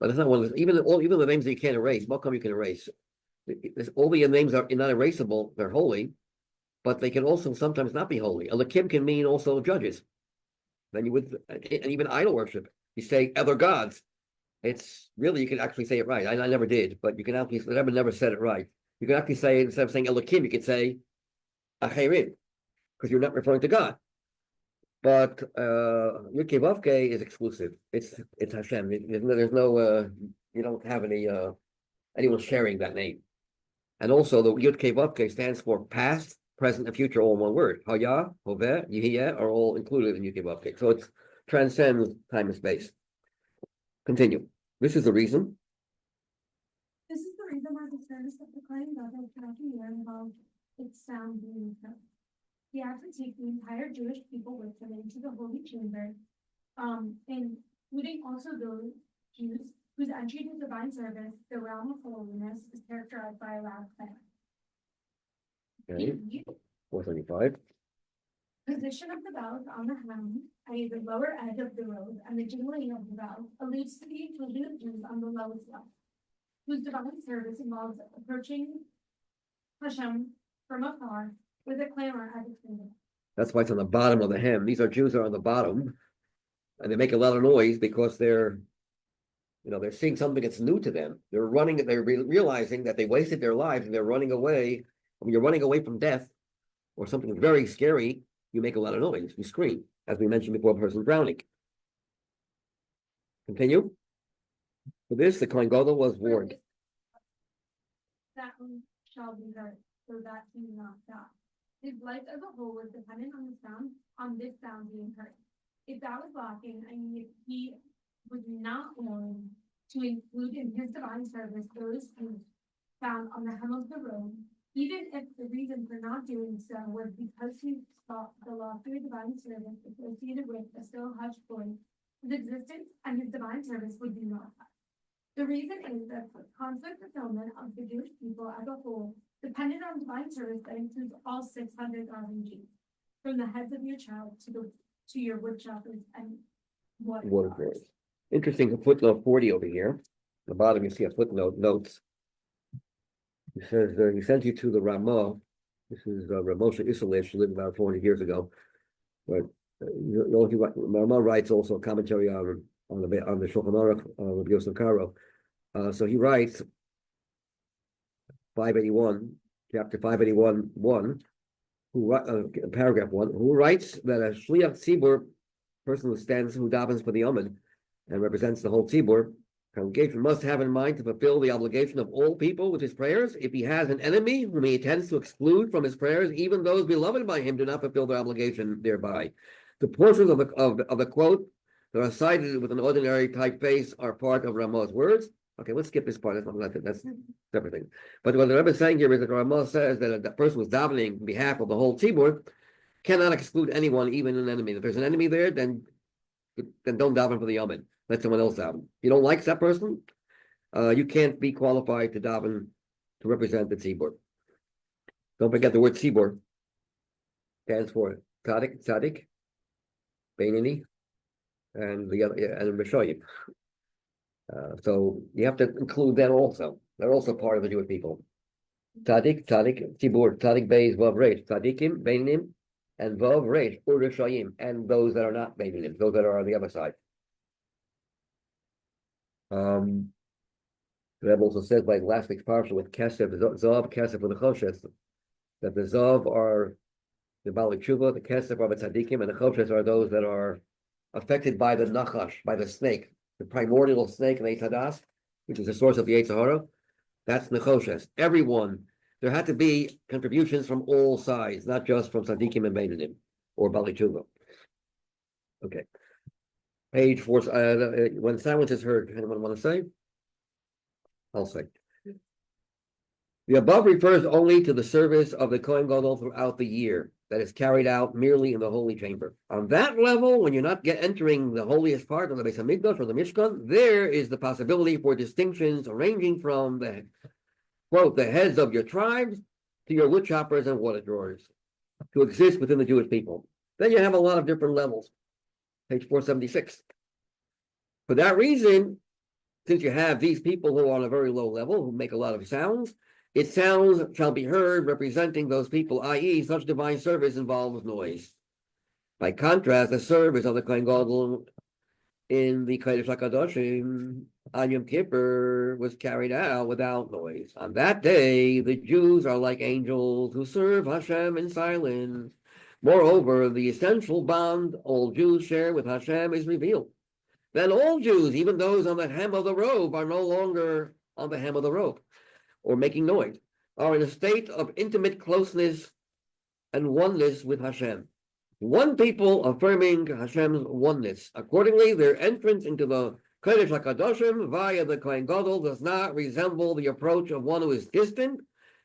S1: but it's not one of the, even the names that you can't erase. What come you can erase? All the names are not erasable. They're holy, but they can also sometimes not be holy. Elohim can mean also judges. Then you would, and even idol worship. You say other gods. It's really, you can actually say it right. I never did, but you can actually, the Rebbe never said it right. You can actually say, instead of saying Elohim, you could say Acherim, because you're not referring to God. But Yud Kei Vav Kei is exclusive. It's Hashem. There's no you don't have anyone sharing that name. And also the Yud Kei Vav Kei stands for past, present, and future all in one word. Haya, Hoveh, Yehiyeh are all included in Yud Kei Vav Kei. So it transcends time and space. Continue. This is the reason.
S4: This is the reason why the service of the claim God cannot be heard involved its sound being heard. He had to take the entire Jewish people with him into the holy chamber, including also those Jews whose entry to divine service, the realm of holiness, is characterized by a loud clang.
S1: Okay. 435.
S4: Position of the bells on the hem, i.e. the lower edge of the robe, and the jingling of the bells alludes to the inclusion of Jews on the lowest level, whose divine service involves approaching Hashem from afar with a clamor as its finger.
S1: That's why it's on the bottom of the hem. These are Jews that are on the bottom, and they make a lot of noise because they're seeing something that's new to them. They're realizing that they wasted their lives and they're running away. When you're running away from death or something very scary, you make a lot of noise. You scream, as we mentioned before, a person drowning. Continue. For this, the Kohen Gadol was warned.
S4: That one shall be heard, so that he will not die. His life as a whole was dependent on this sound being heard. If that was lacking, if he was not willing to include in his divine service those who found on the hem of the robe, Even if the reason for not doing so was because he thought the loftier divine service associated with a still hushed voice, his existence and his divine service would be nullified. The reason is that the constant fulfillment of the Jewish people as a whole depended on divine service that includes all 600,000 Jews, from the heads of your child to your woodchoppers and
S1: Water
S4: water.
S1: growers. Interesting footnote 40 over here. At the bottom, you see a footnote notes. He says, he sent you to the Ramah. This is Ramosha Isserles, who lived about 400 years ago. But Ramah writes also a commentary on the Shulchan Aruch of Yosef Karo. So he writes 581, chapter 581, 1, paragraph 1, who writes that a Shliach Tzibur, person who davens for the Amid and represents the whole Tzibur congregation, must have in mind to fulfill the obligation of all people with his prayers. If he has an enemy whom he intends to exclude from his prayers, even those beloved by him do not fulfill their obligation thereby. The portions of the quote that are cited with an ordinary typeface are part of Ramah's words. Okay, let's skip this part. That's everything. But what the Rebbe is saying here is that Ramah says that the person who's davening on behalf of the whole Tzibur cannot exclude anyone, even an enemy. If there's an enemy there, then don't daven for the Yomid. Let someone else daven. You don't like that person, you can't be qualified to daven to represent the Tzibur. Don't forget the word Tzibur stands for Tzadik, Beinani, and the other, and Rishoyim. So you have to include that also. They're also part of the Jewish people. Tzadik, Tzibur, Tzadik Beis Vav Reish, Tzadikim, Beinanim, and Vav Reish, Urishayim, and those that are not Beinanim, those that are on the other side. The Rebbe also says, like last week's parsha with Kesef, Zav, Kesef for the Choshes, that the Zav are the Bali Tshuva, the Kesef are the Tzadikim, and the Choshes are those that are affected by the Nachash, by the snake, the primordial snake in Eitz Hadas, which is the source of the Eitz Hara. That's Nechoshes. Everyone, there had to be contributions from all sides, not just from Tzadikim and Beinanim or Bali Tshuva. Okay. Page 4, when silence is heard, anyone want to say? I'll say. The above refers only to the service of the Kohen Gadol throughout the year that is carried out merely in the holy chamber. On that level, when you're not entering the holiest part of the Beis Hamikdash or the Mishkan, there is the possibility for distinctions ranging from the quote the heads of your tribes to your wood choppers and water drawers to exist within the Jewish people. Then you have a lot of different levels. Page 476. For that reason, since you have these people who are on a very low level, who make a lot of sounds, its sounds shall be heard representing those people, i.e., such divine service involves noise. By contrast, the service of the Kohen Gadol in the Kodesh HaKadoshim on Yom Kippur was carried out without noise. On that day, the Jews are like angels who serve Hashem in silence. Moreover, the essential bond all Jews share with Hashem is revealed. Then all Jews, even those on the hem of the robe, are no longer on the hem of the robe or making noise, are in a state of intimate closeness and oneness with Hashem. One people affirming Hashem's oneness. Accordingly, their entrance into the Kodesh HaKadoshim via the Kohen Gadol does not resemble the approach of one who is distant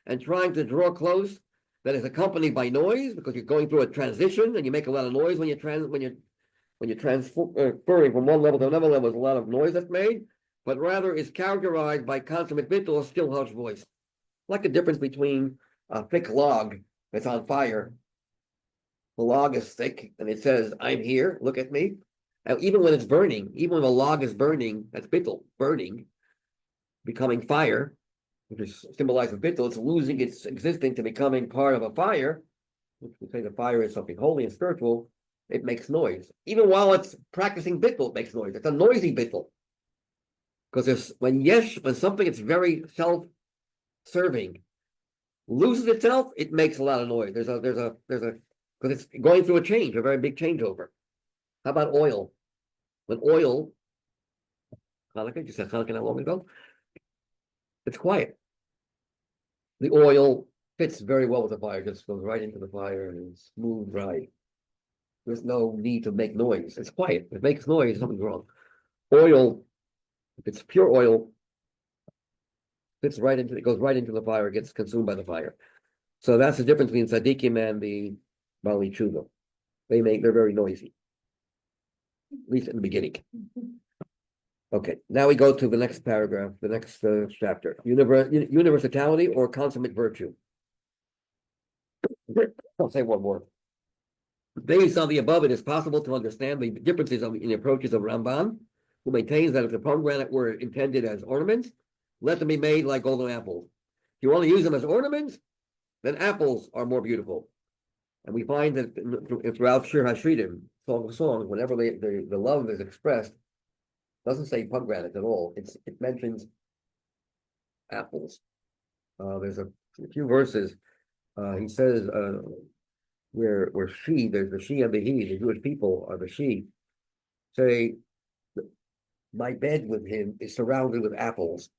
S1: and trying to draw close, that is accompanied by noise, because you're going through a transition and you make a lot of noise when you're transferring from one level to another level. There's a lot of noise that's made, but rather is characterized by consummate bittul, or still hush voice, like the difference between a thick log that's on fire. The log is thick and it says, "I'm here, look at me." And even when it's burning, even when the log is burning, that's bittul, burning, becoming fire, which is symbolized with bittul. It's losing its existing to becoming part of a fire, which we say the fire is something holy and spiritual. It makes noise. Even while it's practicing bittul, it makes noise. It's a noisy bittul. Because when something is very self-serving loses itself, it makes a lot of noise. There's a because it's going through a very big changeover. How about oil? When oil, Hanukkah, you said Hanukkah not long ago, it's quiet. The oil fits very well with the fire, just goes right into the fire and it's smooth, dry. There's no need to make noise. It's quiet. If it makes noise, something's wrong. Oil, if it's pure oil, it goes right into the fire, gets consumed by the fire. So that's the difference between tzaddikim and the Bali Tshuva. They're very noisy. At least in the beginning. Okay, now we go to the next paragraph, the next chapter. Universality or consummate virtue. I'll say one more. Based on the above, it is possible to understand the differences in the approaches of Ramban, who maintains that if the pomegranate were intended as ornaments, let them be made like golden apples. If you want to use them as ornaments, then apples are more beautiful. And we find that throughout Shir HaShridim, Song of Songs, whenever the love is expressed, doesn't say pomegranates at all. It mentions apples. There's a few verses. He says where she, there's the she and the he, the Jewish people are the she, say, my bed with him is surrounded with apples.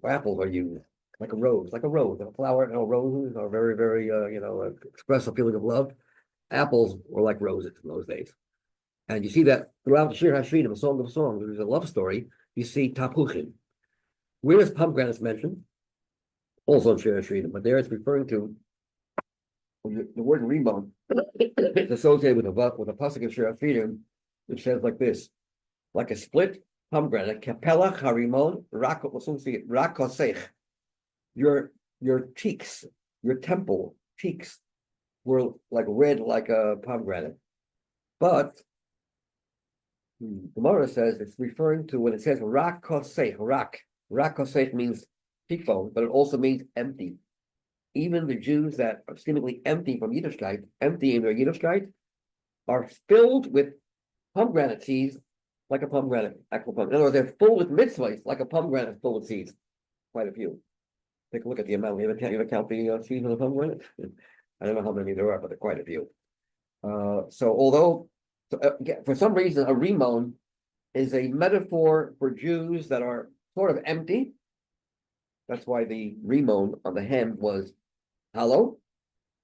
S1: Apples are used like a rose, a flower. Roses are very, very, express a feeling of love. Apples were like roses in those days. And you see that throughout the Shir HaShridim, a Song of Songs, there's a love story, you see tapuchim. Where is pomegranates mentioned? Also in Shir HaShridim, but there it's referring to the word rimon. It's associated with a pasuk in Shir HaShridim, which says like this, like a split pomegranate, kapelach harimon rakosech. Your cheeks, your temple cheeks were like red like a pomegranate. But Gemara says it's referring to when it says rakosech, rakosech means cheekbone, but it also means empty. Even the Jews that are seemingly empty from Yiddishkeit, empty in their Yiddishkeit, are filled with pomegranate seeds like a pomegranate, actual pomegranate. In other words, they're full with mitzvahs like a pomegranate full with seeds. Quite a few. Take a look at the amount. You ever count the seeds on a pomegranate? I don't know how many there are, but there are quite a few. For some reason, a rimon is a metaphor for Jews that are sort of empty. That's why the rimon on the hem was hollow.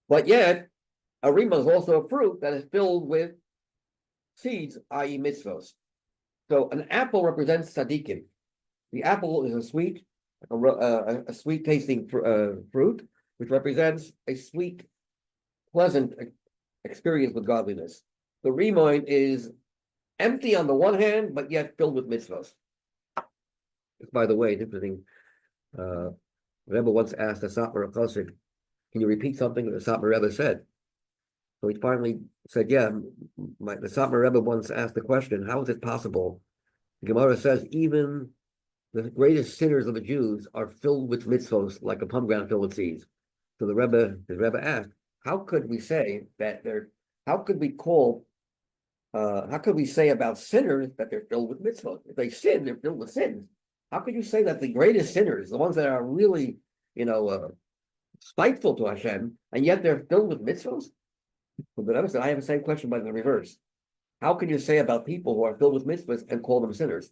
S1: But yet, a rimon is also a fruit that is filled with seeds, i.e. mitzvos. So an apple represents tzaddikim. The apple is a sweet tasting fruit, which represents a sweet, pleasant experience with godliness. The rimon is empty on the one hand, but yet filled with mitzvahs. By the way, it's interesting. Rebbe once asked the Satmar Chassid, can you repeat something that the Satmar Rebbe said? So he finally said, yeah, the Satmar Rebbe once asked the question, how is it possible? The Gemara says, even the greatest sinners of the Jews are filled with mitzvahs like a pomegranate filled with seeds. So the Rebbe asked, how could we say how could we say about sinners that they're filled with mitzvahs? If they sin, they're filled with sins. How could you say that the greatest sinners, the ones that are really, spiteful to Hashem, and yet they're filled with mitzvahs? But the Rebbe said, I have the same question, but in the reverse. How can you say about people who are filled with mitzvahs and call them sinners?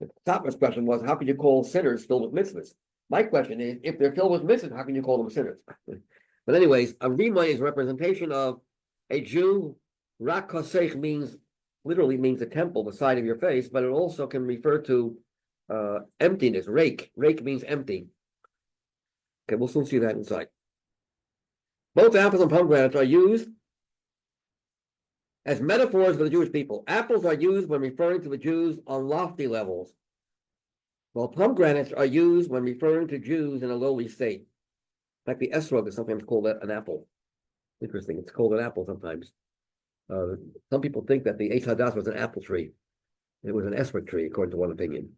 S1: The Satmar's question was, how can you call sinners filled with mitzvahs? My question is, if they're filled with mitzvahs, how can you call them sinners? But anyways, a rimon is a representation of a Jew. Rak kosech literally means a temple, the side of your face, but it also can refer to emptiness. Rake means empty. Okay, we'll soon see that inside. Both apples and pomegranates are used as metaphors for the Jewish people. Apples are used when referring to the Jews on lofty levels, while pomegranates are used when referring to Jews in a lowly state. In fact, the esrog is sometimes called an apple. Interesting, it's called an apple sometimes. Some people think that the Eitz Hadas was an apple tree. It was an esrog tree, according to one opinion.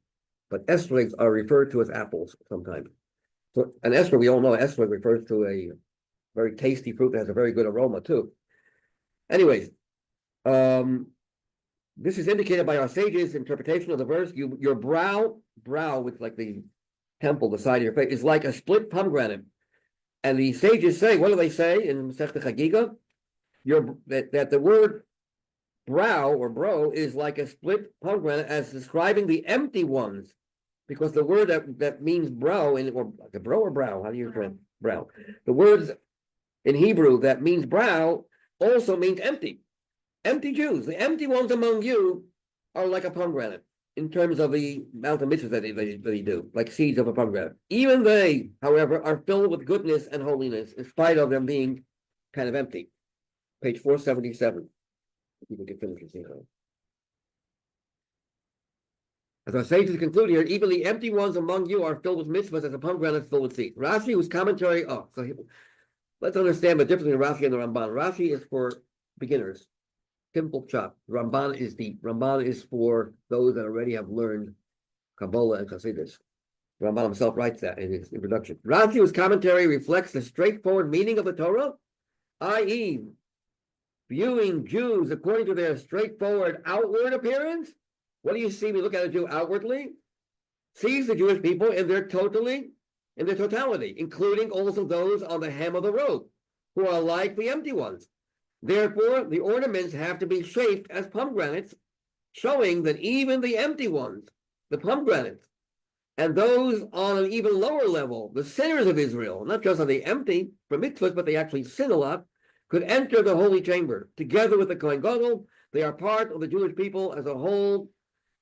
S1: But esrogs are referred to as apples sometimes. So an esrog, we all know, esrog refers to a very tasty fruit that has a very good aroma too. Anyways, this is indicated by our sages' interpretation of the verse. Your brow, with like the temple, the side of your face, is like a split pomegranate. And the sages say, what do they say in Masechta Chagiga? That the word brow or bro is like a split pomegranate as describing the empty ones, because the word that means brow or the bro or brow, how do you pronounce brow? The words in Hebrew that means brow also means empty. Empty Jews, the empty ones among you are like a pomegranate. in terms of the amount of mitzvahs that they do, like seeds of a pomegranate. Even they, however, are filled with goodness and holiness, in spite of them being kind of empty. Page 477. You can finish this. As our sages conclude here, even the empty ones among you are filled with mitzvahs as a pomegranate filled with seed. Rashi, whose commentary, let's understand the difference between Rashi and the Ramban. Rashi is for beginners, simple chop. Ramban is deep. Ramban is for those that already have learned Kabbalah and Chassidus. Ramban himself writes that in his introduction. Rashi, whose commentary reflects the straightforward meaning of the Torah, i.e., viewing Jews according to their straightforward outward appearance. What do you see when you look at a Jew outwardly? Sees the Jewish people in their totality, including also those on the hem of the robe, who are like the empty ones. Therefore, the ornaments have to be shaped as pomegranates, showing that even the empty ones, the pomegranates, and those on an even lower level, the sinners of Israel, not just are they empty for mitzvahs, but they actually sin a lot, could enter the holy chamber. Together with the Kohen Gadol, they are part of the Jewish people as a whole,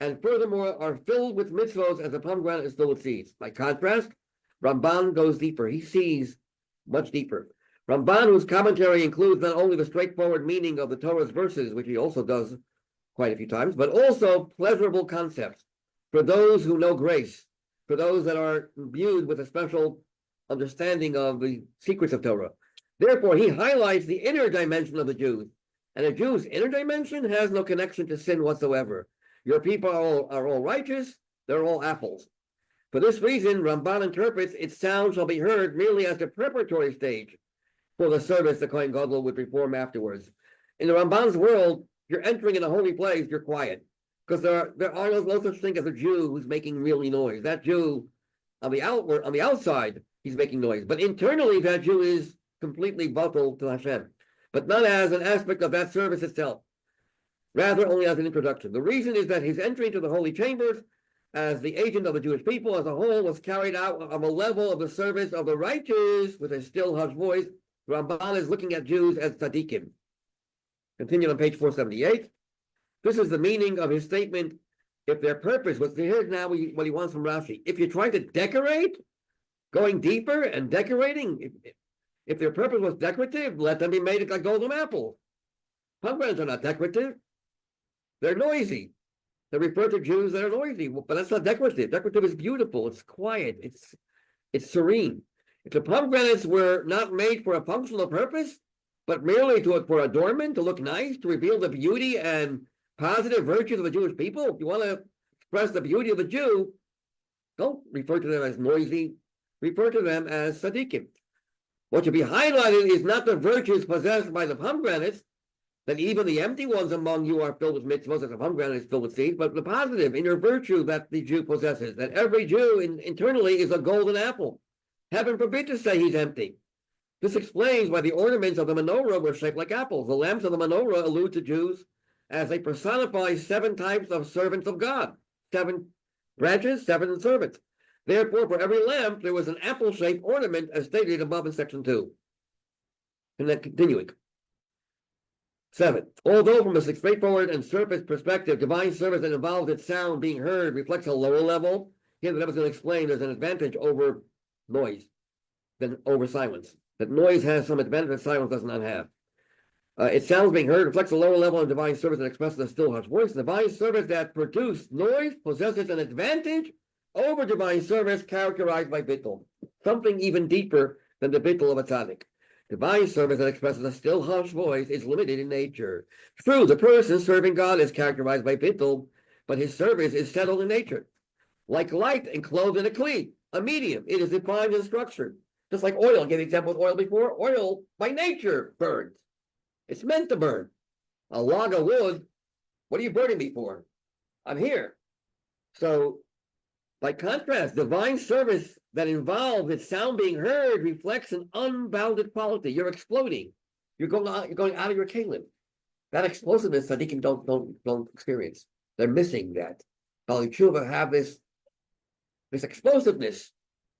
S1: and furthermore are filled with mitzvahs as a pomegranate is filled with seeds. By contrast, Ramban goes deeper. He sees much deeper. Ramban, whose commentary includes not only the straightforward meaning of the Torah's verses, which he also does quite a few times, but also pleasurable concepts for those who know grace, for those that are imbued with a special understanding of the secrets of Torah. Therefore, he highlights the inner dimension of the Jews, and a Jew's inner dimension has no connection to sin whatsoever. Your people are all righteous, they're all apples. For this reason, Ramban interprets its sound shall be heard merely as the preparatory stage for the service the Kohen Gadol would perform afterwards. In the Ramban's world, you're entering in a holy place, you're quiet, because there are no such thing as a Jew who's making really noise. That Jew on the outside, he's making noise, but internally that Jew is completely batal to Hashem, but not as an aspect of that service itself, rather only as an introduction. The reason is that his entry into the holy chambers as the agent of the Jewish people as a whole was carried out on a level of the service of the righteous with a still hushed voice. Ramban is looking at Jews as tzaddikim. Continue on page 478. This is the meaning of his statement. If their purpose was, here's now what he wants from Rashi. If you're trying to decorate, going deeper and decorating, if their purpose was decorative, let them be made like golden apples. Pomegranates are not decorative. They're noisy. They refer to Jews that are noisy, but that's not decorative. Decorative is beautiful. It's quiet. It's serene. If the pomegranates were not made for a functional purpose, but merely for adornment, to look nice, to reveal the beauty and positive virtues of the Jewish people, if you want to express the beauty of the Jew, don't refer to them as noisy. Refer to them as tzaddikim. What should be highlighted is not the virtues possessed by the pomegranates, that even the empty ones among you are filled with mitzvahs, as a pomegranate is filled with seeds, but the positive inner virtue that the Jew possesses, that every Jew internally is a golden apple. Heaven forbid to say he's empty. This explains why the ornaments of the menorah were shaped like apples. The lamps of the menorah allude to Jews as they personify 7 types of servants of God. 7 branches, 7 servants. Therefore, for every lamp, there was an apple-shaped ornament as stated above in section 2. And then continuing. 7. Although from a straightforward and surface perspective, divine service that involves its sound being heard reflects a lower level, here that I was going to explain there's an advantage over noise than over silence. That noise has some advantage that silence does not have. Its sounds being heard reflects a lower level of divine service that expresses a still harsh voice. Divine service that produces noise possesses an advantage over divine service characterized by bittul, something even deeper than the bittul of a tzaddik. Divine service that expresses a still harsh voice is limited in nature. True, the person serving God is characterized by bittul, but his service is settled in nature. Like light enclosed in a cleat, a medium, it is defined and structured. Just like oil, I gave an example with oil before. Oil, by nature, burns. It's meant to burn. A log of wood, what are you burning me for? I'm here. So, by contrast, divine service that involves its sound being heard reflects an unbounded quality. You're exploding. You're going out of your kalim. That explosiveness, tzaddikim don't experience. They're missing that. Bali Tshuva have this explosiveness,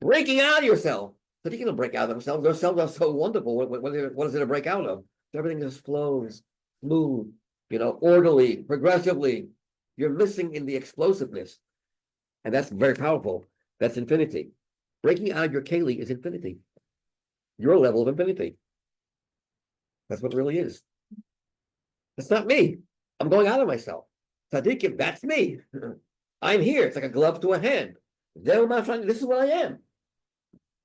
S1: breaking out of yourself. Tzaddikim don't break out of themselves. Their selves are so wonderful. What is it to break out of? Everything just flows, smooth, orderly, progressively. You're missing in the explosiveness. And that's very powerful. That's infinity. Breaking out of your keli is infinity. Your level of infinity. That's what it really is. That's not me. I'm going out of myself. Tzaddikim, that's me. I'm here. It's like a glove to a hand. This is what I am.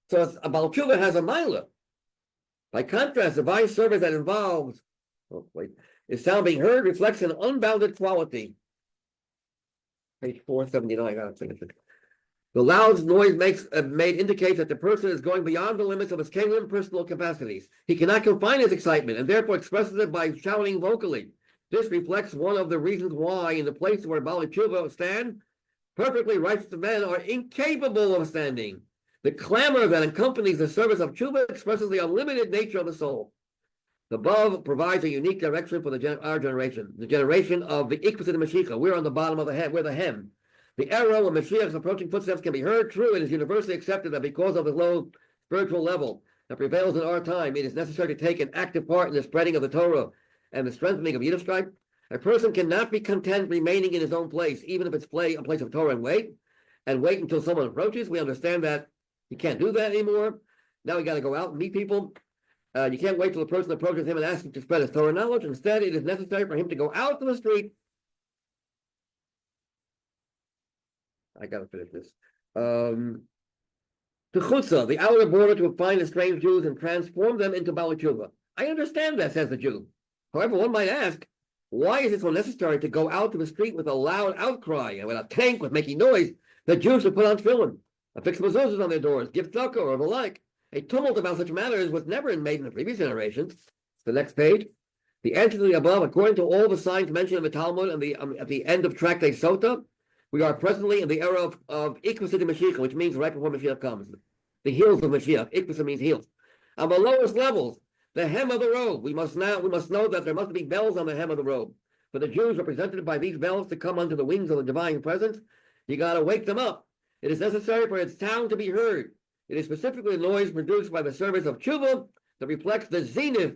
S1: So a Baal Tshuva has a milah. By contrast, the divine service that involves is sound being heard reflects an unbounded quality. Page 479. I gotta finish it. The loud noise indicates that the person is going beyond the limits of his kelim personal capacities. He cannot confine his excitement and therefore expresses it by shouting vocally. This reflects one of the reasons why, in the place where Baal Tshuva stand, perfectly righteous men are incapable of standing. The clamor that accompanies the service of Tshuva expresses the unlimited nature of the soul. The above provides a unique direction for our generation, the generation of the Ikvus and the Mashiach. We're on the bottom of the head, we're the hem. The era when Mashiach's approaching footsteps can be heard. True, it is universally accepted that because of the low spiritual level that prevails in our time, it is necessary to take an active part in the spreading of the Torah and the strengthening of Yiddishkeit. A person cannot be content remaining in his own place, even if it's a place of Torah, and wait until someone approaches. We understand that you can't do that anymore. Now we got to go out and meet people. You can't wait till the person approaches him and asks him to spread his Torah knowledge. Instead, it is necessary for him to go out to the street. I gotta finish this. To Chutzah, the outer border, to find the strange Jews and transform them into Baal Tshuva. I understand that, says the Jew. However, one might ask, why is it so necessary to go out to the street with a loud outcry and with a tank with making noise? The Jews should put on tefillin, affix mezuzahs on their doors, give tzedakah or the like. A tumult about such matters was never made in the previous generations. The next page. The answer to the above, according to all the signs mentioned in the Talmud and at the end of Tractate Sota, we are presently in the era of Ikvus and Mashiach, which means right before Mashiach comes. The heels of Mashiach. Ikvus means heels. On the lowest levels, the hem of the robe. We must know that there must be bells on the hem of the robe. For the Jews represented by these bells to come under the wings of the divine presence, you got to wake them up. It is necessary for its sound to be heard. It is specifically the noise produced by the service of tshuva that reflects the zenith,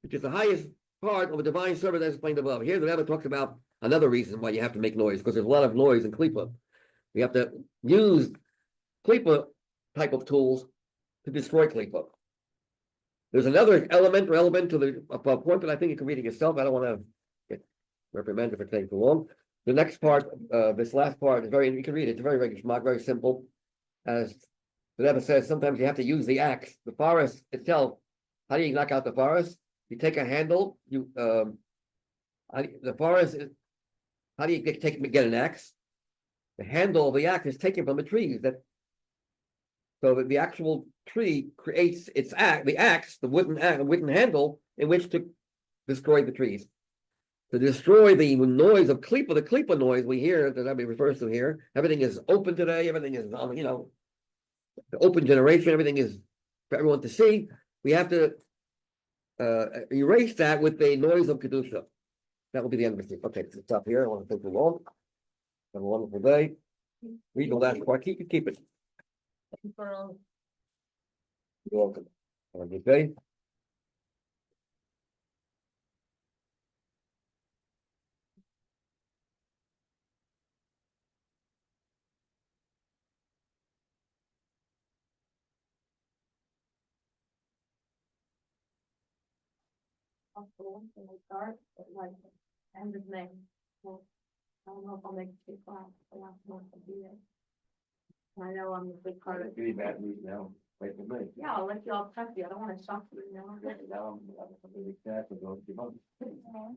S1: which is the highest part of a divine service as explained above. Here the Rebbe talks about another reason why you have to make noise, because there's a lot of noise in Klippa. We have to use Klippa type of tools to destroy Klippa. There's another element relevant to the above point, but I think you can read it yourself. I don't want to get reprimanded for taking too long. The next part, this last part is you can read it. It's very, very smart, very simple. As the Rebbe says, sometimes you have to use the axe. The forest itself, how do you knock out the forest? You take a handle, the forest is, how do you get an axe? The handle of the axe is taken from the trees. So that the actual tree creates the wooden handle in which to destroy the trees. To destroy the noise of Klippa, the Klippa noise we hear, that Rabbi refers to here, everything is open today, everything is, the open generation, everything is for everyone to see. We have to erase that with the noise of Kedusha. That will be the end of it. Okay, stop here. I want to thank you all. Have a wonderful day. Read the last part. Keep it. You're welcome. Have a good day.
S2: When we start, but like end of May. Well, I don't know if I'll make it class the last month of the year. I know I'm a big part of it.
S1: Really bad news now. Wait for me.
S2: Yeah, I'll let you all prep you. I don't want to shock you now.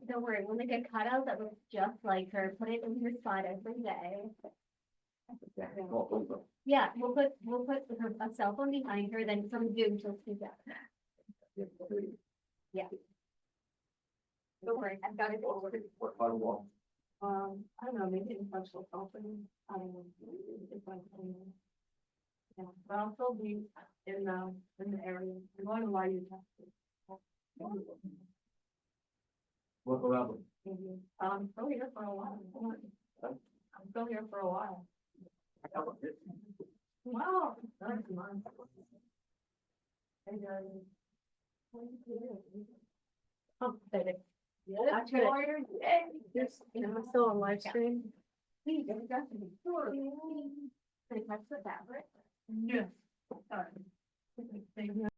S2: Don't worry, when they get cutouts that look just like her, put it in your slide every day. Yeah, we'll put a cell phone behind her, then from Zoom she'll see that. Yeah. Don't worry, I've got it over. I don't know, maybe in functional company. I don't know. Yeah, but I'll still be in the area. I'm going to lie you tested.
S1: What around?
S2: I'm still here for a while. I'm still here for a while. Wow. That's nice. Hey, guys. Oh, pathetic. Yeah. watch it. Yes, I'm still on live stream. Can I touch the tablet?
S4: Yes. Sorry.